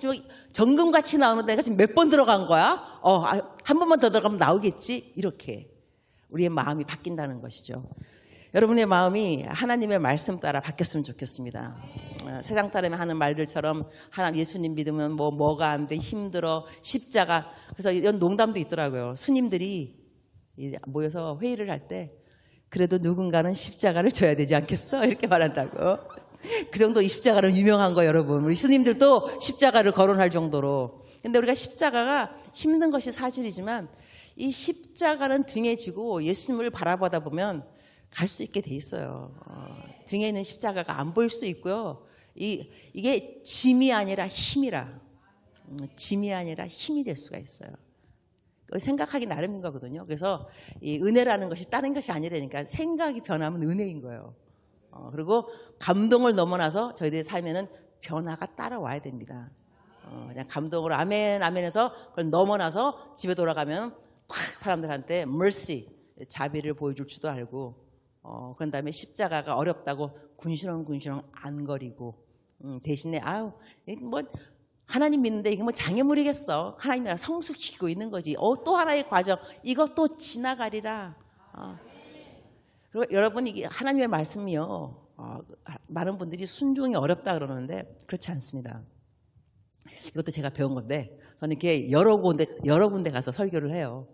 정금같이 나오는데 내가 지금 몇 번 들어간 거야? 한 번만 더 들어가면 나오겠지? 이렇게 우리의 마음이 바뀐다는 것이죠. 여러분의 마음이 하나님의 말씀 따라 바뀌었으면 좋겠습니다. 세상 사람이 하는 말들처럼 예수님 믿으면 뭐가 안 돼, 힘들어, 십자가. 그래서 이런 농담도 있더라고요. 스님들이 모여서 회의를 할 때 그래도 누군가는 십자가를 져야 되지 않겠어? 이렇게 말한다고. 그 정도 이 십자가는 유명한 거 여러분. 우리 스님들도 십자가를 거론할 정도로. 근데 우리가 십자가가 힘든 것이 사실이지만 이 십자가는 등에 지고 예수님을 바라보다 보면 갈 수 있게 돼 있어요. 등에 있는 십자가가 안 보일 수도 있고요. 이게 짐이 아니라 힘이라. 짐이 아니라 힘이 될 수가 있어요. 생각하기 나름인 거거든요. 그래서 이 은혜라는 것이 다른 것이 아니라니까 생각이 변하면 은혜인 거예요. 그리고 감동을 넘어나서 저희들의 삶에는 변화가 따라와야 됩니다. 그냥 감동으로 아멘 아멘해서 그걸 넘어나서 집에 돌아가면 팍 사람들한테 mercy, 자비를 보여줄 줄도 알고 그런 다음에 십자가가 어렵다고 군시렁군시렁 안 거리고 대신에 뭐 하나님 믿는데 이게 뭐 장애물이겠어. 하나님 나라 성숙시키고 있는 거지. 또 하나의 과정. 이것도 지나가리라. 그리고 여러분 이게 하나님의 말씀이요. 많은 분들이 순종이 어렵다 그러는데 그렇지 않습니다. 이것도 제가 배운 건데 저는 이렇게 여러 군데 가서 설교를 해요.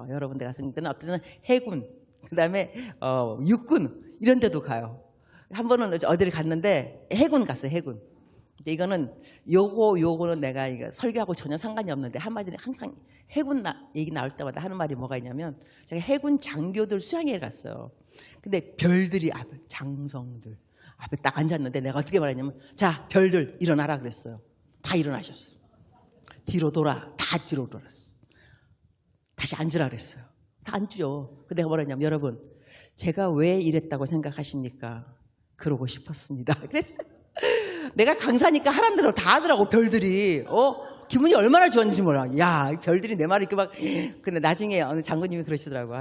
여러 군데 가서 어떤 때는 해군, 그다음에 육군 이런 데도 가요. 한 번은 어디를 갔는데 해군 갔어요. 해군. 근데 이거는 요거는 내가 이거 설교하고 전혀 상관이 없는데 한마디로 항상 해군 얘기 나올 때마다 하는 말이 뭐가 있냐면 제가 해군 장교들 수양회를 갔어요. 근데 별들이 장성들 앞에 딱 앉았는데 내가 어떻게 말했냐면 자 별들 일어나라 그랬어요. 다 일어나셨어. 뒤로 돌아. 다 뒤로 돌았어. 다시 앉으라 그랬어요. 다 앉죠. 근데 내가 뭐라냐면 여러분 제가 왜 이랬다고 생각하십니까? 그러고 싶었습니다. 그랬어요. 내가 강사니까 하라는 대로 다 하더라고 별들이. 기분이 얼마나 좋았는지 몰라. 야 별들이 내 말을 이렇게 막. 근데 나중에 어느 장군님이 그러시더라고.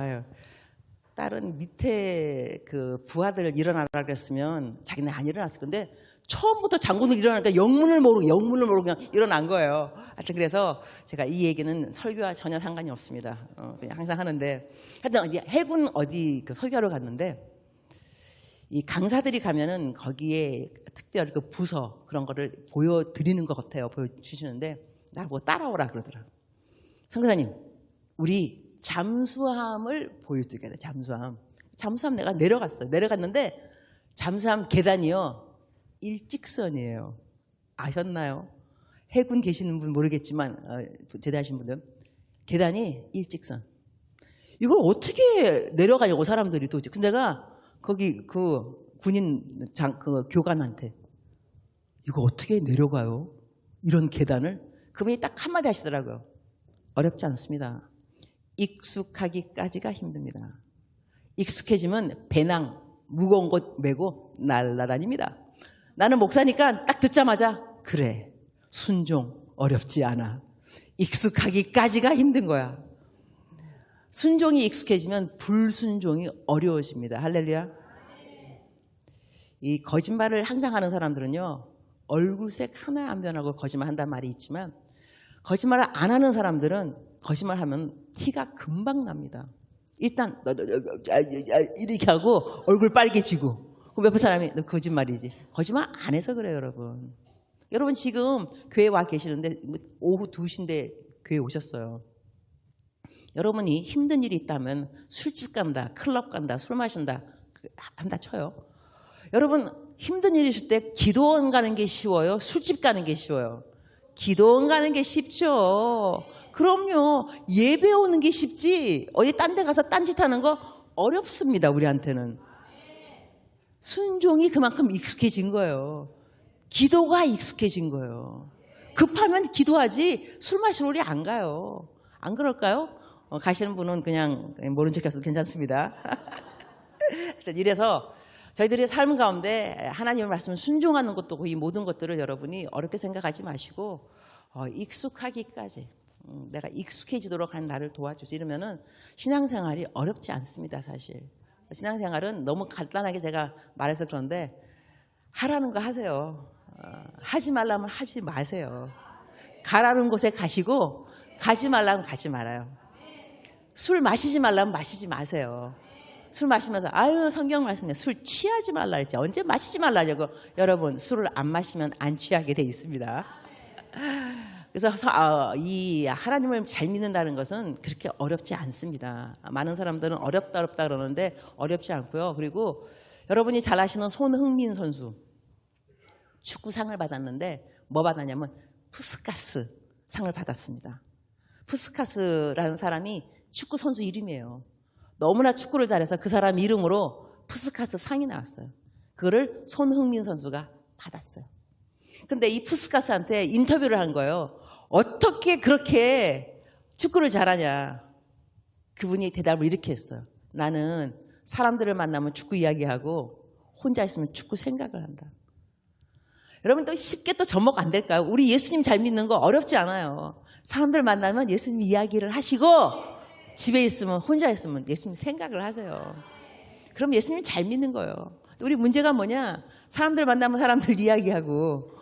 다른 밑에 그 부하들 일어나라 그랬으면 자기네 안 일어났을 건데 처음부터 장군을 일어나니까 영문을 모르고 그냥 일어난 거예요. 하여튼 그래서 제가 이 얘기는 설교와 전혀 상관이 없습니다. 그냥 항상 하는데 하여튼 해군 어디 그 설교하러 갔는데 이 강사들이 가면은 거기에 특별 그 부서 그런 거를 보여드리는 것 같아요. 보여주시는데 나보고 따라오라 그러더라고요. 선교사님 우리 잠수함을 보여드려야 돼. 잠수함 내가 내려갔어요. 내려갔는데 잠수함 계단이요 일직선이에요. 아셨나요? 해군 계시는 분 모르겠지만 제대하신 분들 계단이 일직선. 이걸 어떻게 내려가냐고 사람들이 도대체. 근데 내가 거기 그 군인 그 교관한테 이거 어떻게 내려가요? 이런 계단을 그분이 딱 한마디 하시더라고요. 어렵지 않습니다. 익숙하기까지가 힘듭니다. 익숙해지면 배낭 무거운 것 메고 날아다닙니다. 나는 목사니까 딱 듣자마자 그래, 순종 어렵지 않아. 익숙하기까지가 힘든 거야. 순종이 익숙해지면 불순종이 어려워집니다. 할렐루야. 이 거짓말을 항상 하는 사람들은요, 얼굴색 하나 안 변하고 거짓말한다는 말이 있지만, 거짓말을 안 하는 사람들은 거짓말하면 티가 금방 납니다. 일단 이렇게 하고 얼굴 빨개지고, 그럼 옆에 사람이 너 거짓말이지. 거짓말 안 해서 그래요, 여러분. 여러분 지금 교회 와 계시는데 오후 2시인데 교회 오셨어요. 여러분이 힘든 일이 있다면 술집 간다, 클럽 간다, 술 마신다 한다 쳐요. 여러분 힘든 일이 있을 때 기도원 가는 게 쉬워요? 술집 가는 게 쉬워요? 기도원 가는 게 쉽죠. 그럼요. 예배 오는 게 쉽지 어디 딴 데 가서 딴짓 하는 거 어렵습니다. 우리한테는. 순종이 그만큼 익숙해진 거예요. 기도가 익숙해진 거예요. 급하면 기도하지 술 마시러 우리 안 가요. 안 그럴까요? 가시는 분은 그냥 모른 척 해서 괜찮습니다. 이래서 저희들의 삶 가운데 하나님의 말씀을 순종하는 것도 이 모든 것들을 여러분이 어렵게 생각하지 마시고 익숙하기까지 내가 익숙해지도록 하는 나를 도와주세요. 이러면은 신앙생활이 어렵지 않습니다. 사실 신앙생활은 너무 간단하게 제가 말해서 그런데 하라는 거 하세요. 하지 말라면 하지 마세요. 가라는 곳에 가시고 가지 말라면 가지 말아요. 술 마시지 말라면 마시지 마세요. 술 마시면서 아유 성경 말씀에 술 취하지 말라 했지 언제 마시지 말라냐고. 여러분 술을 안 마시면 안 취하게 돼 있습니다. 그래서 이 하나님을 잘 믿는다는 것은 그렇게 어렵지 않습니다. 많은 사람들은 어렵다 그러는데 어렵지 않고요. 그리고 여러분이 잘 아시는 손흥민 선수 축구상을 받았는데 뭐 받았냐면 푸스카스 상을 받았습니다. 푸스카스라는 사람이 축구 선수 이름이에요. 너무나 축구를 잘해서 그 사람 이름으로 푸스카스 상이 나왔어요. 그거를 손흥민 선수가 받았어요. 근데 이 푸스카스한테 인터뷰를 한 거예요. 어떻게 그렇게 축구를 잘하냐. 그분이 대답을 이렇게 했어요. 나는 사람들을 만나면 축구 이야기하고 혼자 있으면 축구 생각을 한다. 여러분 또 쉽게 또 접목 안 될까요? 우리 예수님 잘 믿는 거 어렵지 않아요. 사람들 만나면 예수님 이야기를 하시고 집에 있으면 혼자 있으면 예수님 생각을 하세요. 그럼 예수님 잘 믿는 거예요. 우리 문제가 뭐냐? 사람들 만나면 사람들 이야기하고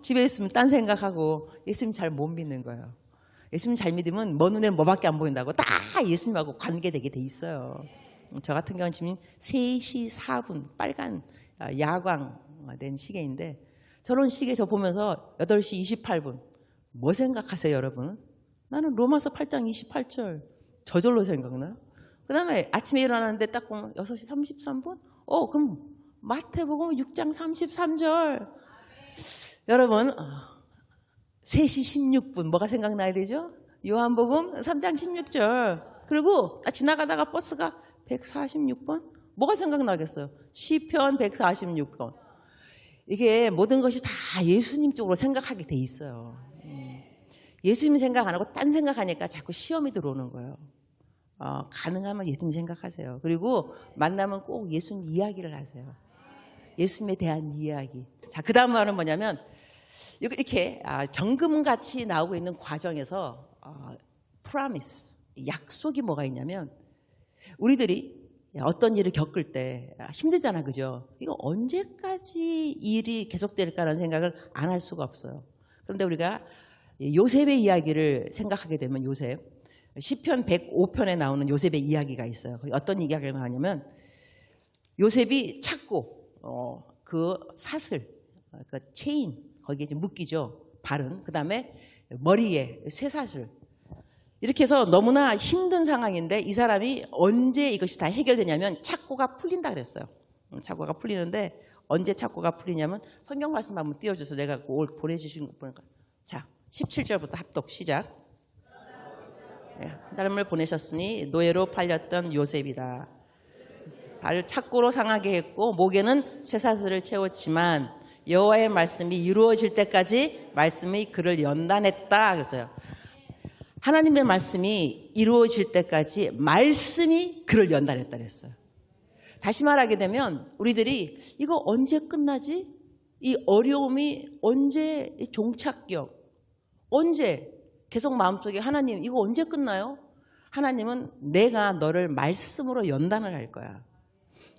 집에 있으면 딴 생각하고 예수님 잘 못 믿는 거예요. 예수님 잘 믿으면 먼 눈에 뭐밖에 안 보인다고 다 예수님하고 관계되게 돼 있어요. 저 같은 경우는 지금 3시 4분 빨간 야광된 시계인데 저런 시계 저 보면서 8시 28분 뭐 생각하세요 여러분? 나는 로마서 8장 28절 저절로 생각나요. 그 다음에 아침에 일어나는데 딱 보면 6시 33분? 그럼 마태복음 6장 33절. 여러분 3시 16분 뭐가 생각나야 되죠? 요한복음 3장 16절. 그리고 지나가다가 버스가 146번? 뭐가 생각나겠어요? 시편 146번. 이게 모든 것이 다 예수님 쪽으로 생각하게 돼 있어요. 예수님 생각 안 하고 딴 생각하니까 자꾸 시험이 들어오는 거예요. 가능하면 예수님 생각하세요. 그리고 만나면 꼭 예수님 이야기를 하세요. 예수님에 대한 이야기. 자, 그 다음 말은 뭐냐면 이렇게 정금같이 나오고 있는 과정에서 promise, 약속이 뭐가 있냐면 우리들이 어떤 일을 겪을 때 힘들잖아, 그죠? 이거 언제까지 일이 계속될까라는 생각을 안 할 수가 없어요. 그런데 우리가 요셉의 이야기를 생각하게 되면 요셉, 시편 105편에 나오는 요셉의 이야기가 있어요. 어떤 이야기가 나오냐면 요셉이 찾고 그 사슬, 그 체인 거기에 이제 묶이죠. 발은. 그 다음에 머리에 쇠사슬. 이렇게 해서 너무나 힘든 상황인데 이 사람이 언제 이것이 다 해결되냐면 착고가 풀린다 그랬어요. 착고가 풀리는데 언제 착고가 풀리냐면 성경 말씀 한번 띄워줘서 내가 올 보내주신 거 보니까 자 17절부터 합독 시작. 한 사람을 보내셨으니 노예로 팔렸던 요셉이다. 발을 착고로 상하게 했고 목에는 쇠사슬을 채웠지만 여호와의 말씀이 이루어질 때까지 말씀이 그를 연단했다 그랬어요. 하나님의 말씀이 이루어질 때까지 말씀이 그를 연단했다 그랬어요. 다시 말하게 되면 우리들이 이거 언제 끝나지? 이 어려움이 언제 종착역? 언제? 계속 마음속에 하나님 이거 언제 끝나요? 하나님은 내가 너를 말씀으로 연단을 할 거야.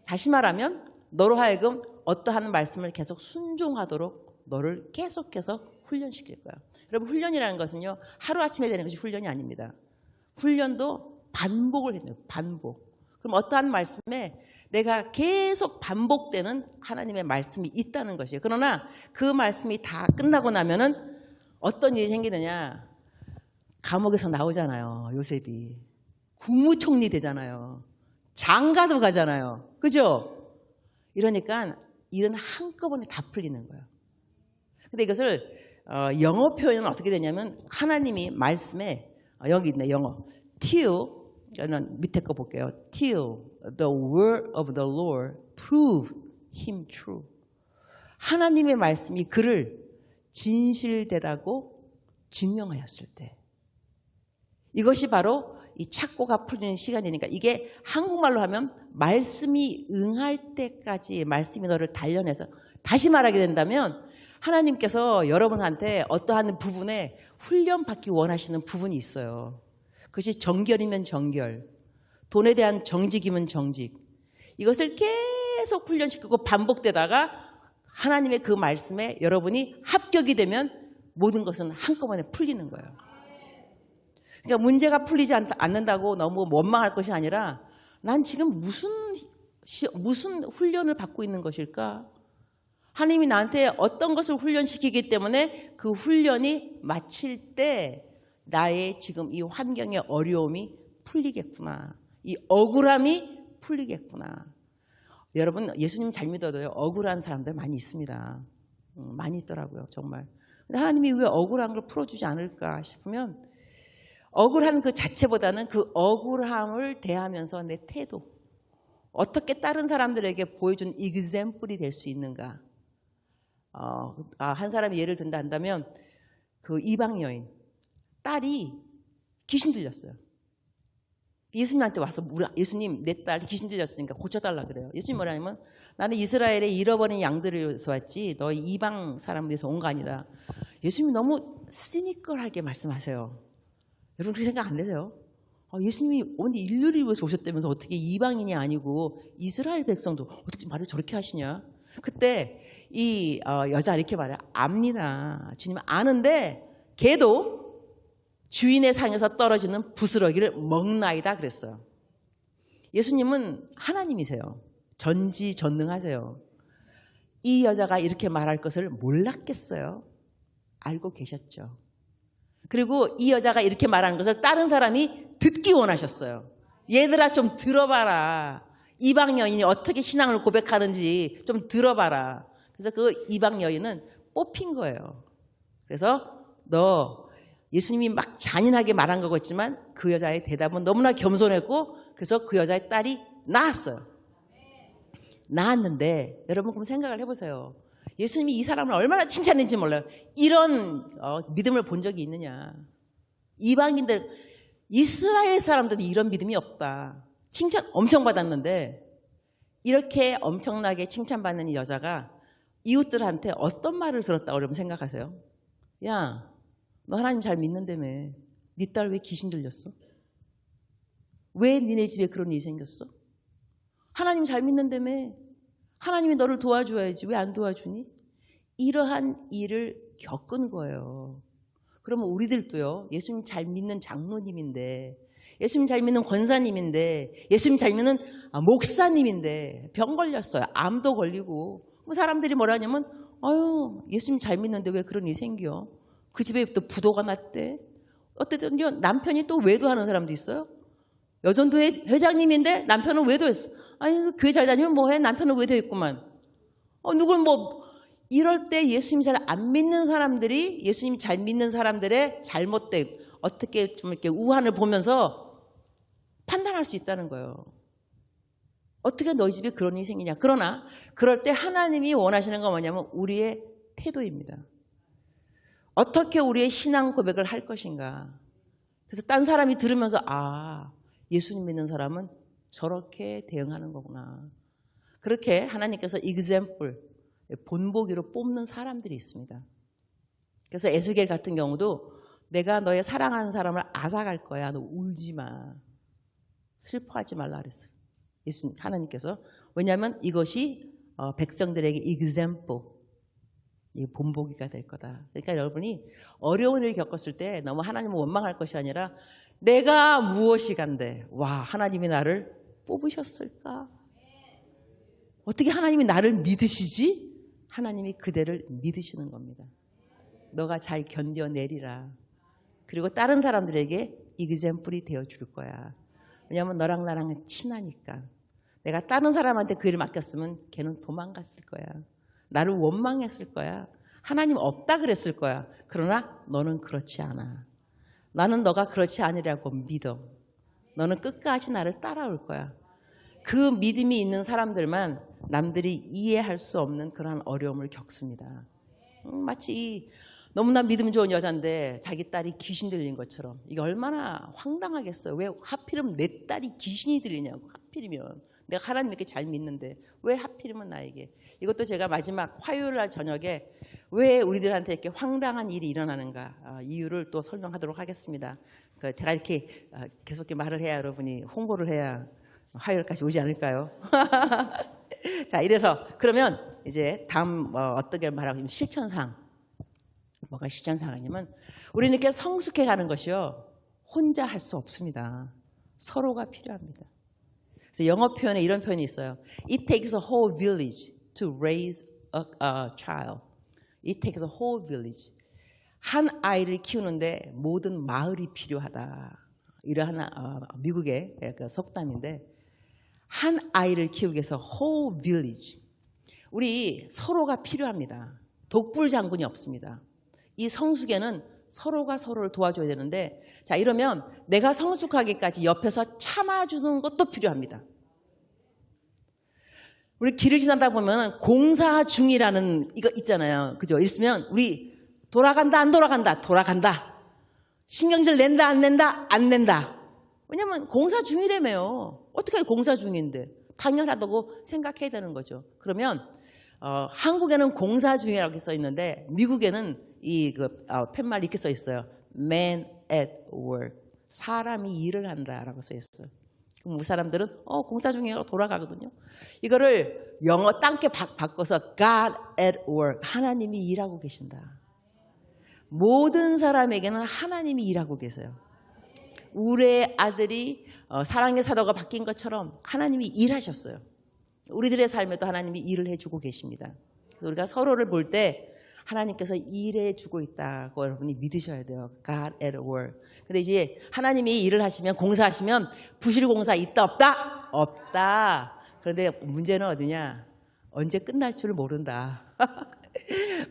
다시 말하면 너로 하여금 어떠한 말씀을 계속 순종하도록 너를 계속해서 훈련시킬 거야. 여러분 훈련이라는 것은요. 하루아침에 되는 것이 훈련이 아닙니다. 훈련도 반복을 해야 돼요. 반복. 그럼 어떠한 말씀에 내가 계속 반복되는 하나님의 말씀이 있다는 것이에요. 그러나 그 말씀이 다 끝나고 나면은 어떤 일이 생기느냐. 감옥에서 나오잖아요. 요셉이. 국무총리 되잖아요. 장가도 가잖아요. 그죠? 이러니까 일은 한꺼번에 다 풀리는 거예요. 근데 이것을 영어 표현은 어떻게 되냐면 하나님이 말씀에 여기 있네 영어 till 저는 밑에 거 볼게요. till the word of the Lord prove him true. 하나님의 말씀이 그를 진실되다고 증명하였을 때 이것이 바로 이 착고가 풀리는 시간이니까 이게 한국말로 하면 말씀이 응할 때까지 말씀이 너를 단련해서 다시 말하게 된다면 하나님께서 여러분한테 어떠한 부분에 훈련받기 원하시는 부분이 있어요. 그것이 정결이면 정결, 돈에 대한 정직이면 정직. 이것을 계속 훈련시키고 반복되다가 하나님의 그 말씀에 여러분이 합격이 되면 모든 것은 한꺼번에 풀리는 거예요. 그러니까 문제가 풀리지 않는다고 너무 원망할 것이 아니라 난 지금 무슨 훈련을 받고 있는 것일까? 하나님이 나한테 어떤 것을 훈련시키기 때문에 그 훈련이 마칠 때 나의 지금 이 환경의 어려움이 풀리겠구나. 이 억울함이 풀리겠구나. 여러분 예수님 잘 믿어도요. 억울한 사람들 많이 있습니다. 많이 있더라고요. 정말. 근데 하나님이 왜 억울한 걸 풀어주지 않을까 싶으면 억울한 그 자체보다는 그 억울함을 대하면서 내 태도 어떻게 다른 사람들에게 보여준 example이 될 수 있는가. 한 사람이 예를 든다 한다면 그 이방 여인 딸이 귀신 들렸어요. 예수님한테 와서 예수님 내 딸이 귀신 들렸으니까 고쳐달라 그래요. 예수님 뭐라냐면 나는 이스라엘에 잃어버린 양들을 위해서 왔지 너 이방 사람을 위해서 온 거 아니다. 예수님이 너무 시니컬하게 말씀하세요. 여러분 그렇게 생각 안 되세요? 예수님이 언제 인류를 위해서 오셨다면서 어떻게 이방인이 아니고 이스라엘 백성도 어떻게 말을 저렇게 하시냐. 그때 이 여자 이렇게 말해요. 압니다. 주님은 아는데 걔도 주인의 상에서 떨어지는 부스러기를 먹나이다 그랬어요. 예수님은 하나님이세요. 전지전능하세요. 이 여자가 이렇게 말할 것을 몰랐겠어요? 알고 계셨죠. 그리고 이 여자가 이렇게 말하는 것을 다른 사람이 듣기 원하셨어요. 얘들아 좀 들어봐라. 이방 여인이 어떻게 신앙을 고백하는지 좀 들어봐라. 그래서 그 이방 여인은 뽑힌 거예요. 그래서 너 예수님이 막 잔인하게 말한 거겠지만 그 여자의 대답은 너무나 겸손했고 그래서 그 여자의 딸이 낳았어요. 낳았는데 여러분 그럼 생각을 해보세요. 예수님이 이 사람을 얼마나 칭찬했는지 몰라요. 이런 믿음을 본 적이 있느냐. 이방인들 이스라엘 사람들도 이런 믿음이 없다. 칭찬 엄청 받았는데 이렇게 엄청나게 칭찬받는 이 여자가 이웃들한테 어떤 말을 들었다고 여러분 생각하세요? 야, 너 하나님 잘 믿는다며. 네 딸 왜 귀신 들렸어? 왜 니네 집에 그런 일이 생겼어? 하나님 잘 믿는다며. 하나님이 너를 도와줘야지. 왜 안 도와주니? 이러한 일을 겪은 거예요. 그러면 우리들도요. 예수님 잘 믿는 장로님인데 예수님 잘 믿는 권사님인데 예수님 잘 믿는 목사님인데 병 걸렸어요. 암도 걸리고 사람들이 뭐라 하냐면 아유 예수님 잘 믿는데 왜 그런 일이 생겨? 그 집에 또 부도가 났대. 어쨌든 남편이 또 외도하는 사람도 있어요. 여전도회 회장님인데 남편은 외도했어. 아니 교회 잘 다니면 뭐해? 남편은 외도했구만. 누굴 뭐 이럴 때 예수님 잘 안 믿는 사람들이 예수님 잘 믿는 사람들의 잘못된 어떻게 좀 이렇게 우한을 보면서 판단할 수 있다는 거예요. 어떻게 너희 집에 그런 일이 생기냐. 그러나 그럴 때 하나님이 원하시는 건 뭐냐면 우리의 태도입니다. 어떻게 우리의 신앙 고백을 할 것인가. 그래서 딴 사람이 들으면서 아, 예수님 믿는 사람은 저렇게 대응하는 거구나. 그렇게 하나님께서 example, 본보기로 뽑는 사람들이 있습니다. 그래서 에스겔 같은 경우도 내가 너의 사랑하는 사람을 앗아갈 거야. 너 울지 마. 슬퍼하지 말라 그랬어요. 예수님, 하나님께서. 왜냐하면 이것이 백성들에게 example, 본보기가 될 거다. 그러니까 여러분이 어려운 일을 겪었을 때 너무 하나님을 원망할 것이 아니라 내가 무엇이 간데 와 하나님이 나를 뽑으셨을까? 어떻게 하나님이 나를 믿으시지? 하나님이 그대를 믿으시는 겁니다. 너가 잘 견뎌내리라. 그리고 다른 사람들에게 example이 되어줄 거야. 왜냐하면 너랑 나랑 친하니까. 내가 다른 사람한테 그 일을 맡겼으면 걔는 도망갔을 거야. 나를 원망했을 거야. 하나님 없다 그랬을 거야. 그러나 너는 그렇지 않아. 나는 너가 그렇지 않으라고 믿어. 너는 끝까지 나를 따라올 거야. 그 믿음이 있는 사람들만 남들이 이해할 수 없는 그런 어려움을 겪습니다. 마치 너무나 믿음 좋은 여잔데 자기 딸이 귀신 들린 것처럼 이게 얼마나 황당하겠어요. 왜 하필이면 내 딸이 귀신이 들리냐고. 하필이면 내가 하나님 이렇게 잘 믿는데 왜 하필이면 나에게. 이것도 제가 마지막 화요일 날 저녁에 왜 우리들한테 이렇게 황당한 일이 일어나는가 이유를 또 설명하도록 하겠습니다. 제가 이렇게 계속 이렇게 말을 해야 여러분이 홍보를 해야 화요일까지 오지 않을까요? 자, 이래서 그러면 이제 다음 어떻게 말하고 있는 실천상 뭐가 실천상이냐면 우리는 이렇게 성숙해 가는 것이요 혼자 할 수 없습니다. 서로가 필요합니다. 그래서 영어 표현에 이런 표현이 있어요. It takes a whole village to raise a child. It takes a whole village. 한 아이를 키우는데 모든 마을이 필요하다. 이러한 미국의 속담인데 한 아이를 키우기 위해서 whole village. 우리 서로가 필요합니다. 독불 장군이 없습니다. 이 성숙에는 서로가 서로를 도와줘야 되는데 자 이러면 내가 성숙하기까지 옆에서 참아주는 것도 필요합니다. 우리 길을 지나다 보면 공사 중이라는 이거 있잖아요. 그죠? 있으면 우리 돌아간다 안 돌아간다 돌아간다. 신경질 낸다 안 낸다 안 낸다. 왜냐면 공사 중이라며요. 어떻게 공사 중인데 당연하다고 생각해야 되는 거죠. 그러면 한국에는 공사 중이라고 써 있는데 미국에는 이 팻말이 이렇게 써 있어요. Man at work. 사람이 일을 한다라고 써 있어요. 그럼 우리 사람들은 공사 중이라고 돌아가거든요. 이거를 영어 땅게 바꿔서 God at work. 하나님이 일하고 계신다. 모든 사람에게는 하나님이 일하고 계세요. 우리의 아들이 사랑의 사도가 바뀐 것처럼 하나님이 일하셨어요. 우리들의 삶에도 하나님이 일을 해주고 계십니다. 그래서 우리가 서로를 볼 때 하나님께서 일해주고 있다고 여러분이 믿으셔야 돼요. God at work. 근데 이제 하나님이 일을 하시면 공사하시면 부실 공사 있다 없다? 없다. 그런데 문제는 어디냐? 언제 끝날 줄 모른다.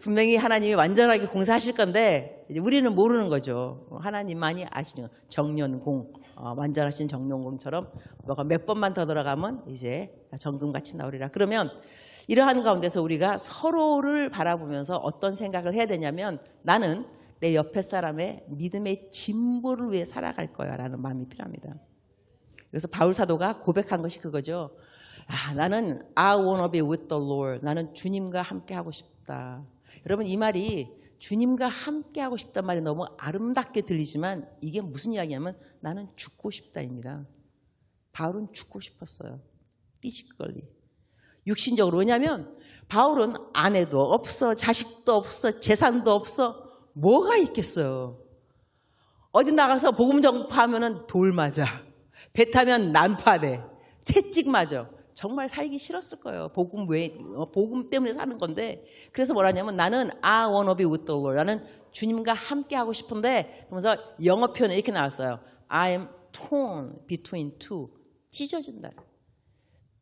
분명히 하나님이 완전하게 공사하실 건데 이제 우리는 모르는 거죠. 하나님만이 아시는 정년공, 완전하신 정년공처럼 뭐가 몇 번만 더 들어가면 이제 정금같이 나오리라. 그러면 이러한 가운데서 우리가 서로를 바라보면서 어떤 생각을 해야 되냐면 나는 내 옆에 사람의 믿음의 진보를 위해 살아갈 거야 라는 마음이 필요합니다. 그래서 바울 사도가 고백한 것이 그거죠. 나는 I wanna be with the Lord. 나는 주님과 함께 하고 싶다. 여러분 이 말이 주님과 함께 하고 싶단 말이 너무 아름답게 들리지만 이게 무슨 이야기냐면 나는 죽고 싶다입니다. 바울은 죽고 싶었어요. 피지컬리. 육신적으로. 왜냐하면 바울은 아내도 없어, 자식도 없어, 재산도 없어. 뭐가 있겠어요. 어디 나가서 복음 전파하면 돌 맞아. 배 타면 난파돼. 채찍 맞아. 정말 살기 싫었을 거예요. 복음 때문에 사는 건데. 그래서 뭐라냐면 나는 I wanna be with the Lord. 나는 주님과 함께 하고 싶은데 그러면서 영어 표현에 이렇게 나왔어요. I am torn between two. 찢어진다.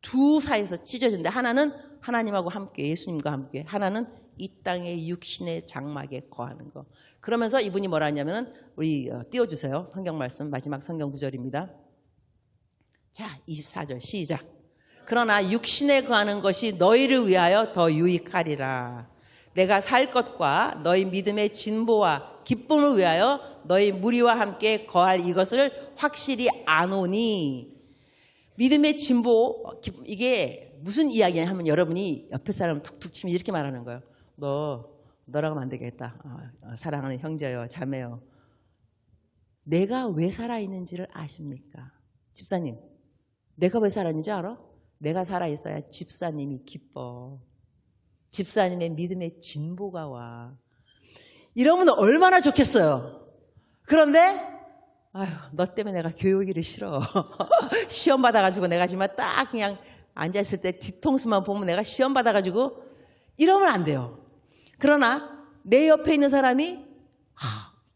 두 사이에서 찢어진다. 하나는 하나님하고 함께 예수님과 함께 하나는 이 땅의 육신의 장막에 거하는 거. 그러면서 이분이 뭐라 하냐면 우리 띄워주세요. 성경 말씀 마지막 성경 구절입니다. 자 24절 시작. 그러나 육신에 거하는 것이 너희를 위하여 더 유익하리라. 내가 살 것과 너희 믿음의 진보와 기쁨을 위하여 너희 무리와 함께 거할 이것을 확실히 아노니. 믿음의 진보, 이게 무슨 이야기냐 하면 여러분이 옆에 사람 툭툭 치면 이렇게 말하는 거예요. 너랑 안 되겠다. 사랑하는 형제요, 자매요. 내가 왜 살아있는지를 아십니까? 집사님, 내가 왜 살아있는지 알아? 내가 살아있어야 집사님이 기뻐. 집사님의 믿음의 진보가 와. 이러면 얼마나 좋겠어요. 그런데 아유, 너 때문에 내가 교육이를 싫어. 시험 받아가지고 내가 정말 딱 그냥 앉아있을 때 뒤통수만 보면 내가 시험 받아가지고 이러면 안 돼요. 그러나 내 옆에 있는 사람이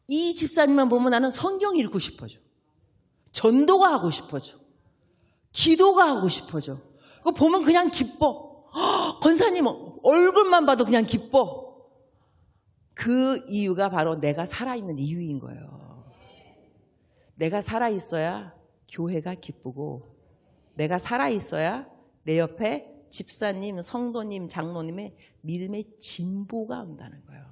이 집사님만 보면 나는 성경 읽고 싶어져. 전도가 하고 싶어져. 기도가 하고 싶어져. 그거 보면 그냥 기뻐. 권사님 얼굴만 봐도 그냥 기뻐. 그 이유가 바로 내가 살아있는 이유인 거예요. 내가 살아있어야 교회가 기쁘고, 내가 살아있어야 내 옆에 집사님, 성도님, 장로님의 믿음의 진보가 온다는 거예요.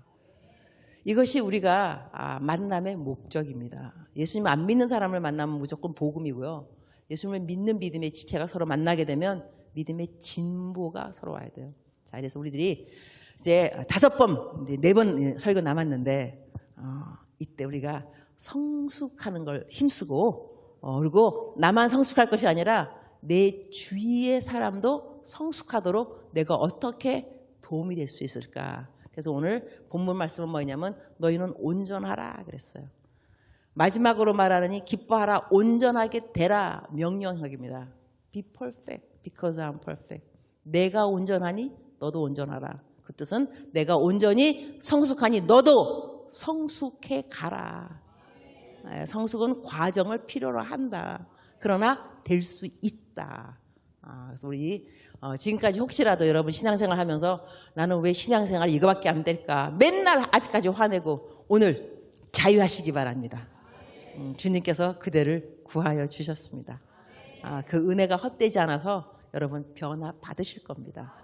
이것이 우리가 만남의 목적입니다. 예수님 안 믿는 사람을 만나면 무조건 복음이고요. 예수님을 믿는 믿음의 지체가 서로 만나게 되면 믿음의 진보가 서로 와야 돼요. 자, 그래서 우리들이 이제 5번, 4번 설교 남았는데 이때 우리가 성숙하는 걸 힘쓰고 그리고 나만 성숙할 것이 아니라 내 주위의 사람도 성숙하도록 내가 어떻게 도움이 될 수 있을까. 그래서 오늘 본문 말씀은 뭐냐면 너희는 온전하라 그랬어요. 마지막으로 말하느니 기뻐하라, 온전하게 되라 명령형입니다. Be perfect because I'm perfect. 내가 온전하니 너도 온전하라. 그 뜻은 내가 온전히 성숙하니 너도 성숙해 가라. 성숙은 과정을 필요로 한다. 그러나 될 수 있다. 그래서 우리 지금까지 혹시라도 여러분 신앙생활 하면서 나는 왜 신앙생활 이거밖에 안 될까 맨날 아직까지 화내고 오늘 자유하시기 바랍니다. 주님께서 그대를 구하여 주셨습니다. 그 은혜가 헛되지 않아서 여러분 변화 받으실 겁니다.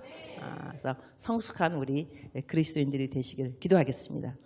그래서 성숙한 우리 그리스도인들이 되시길 기도하겠습니다.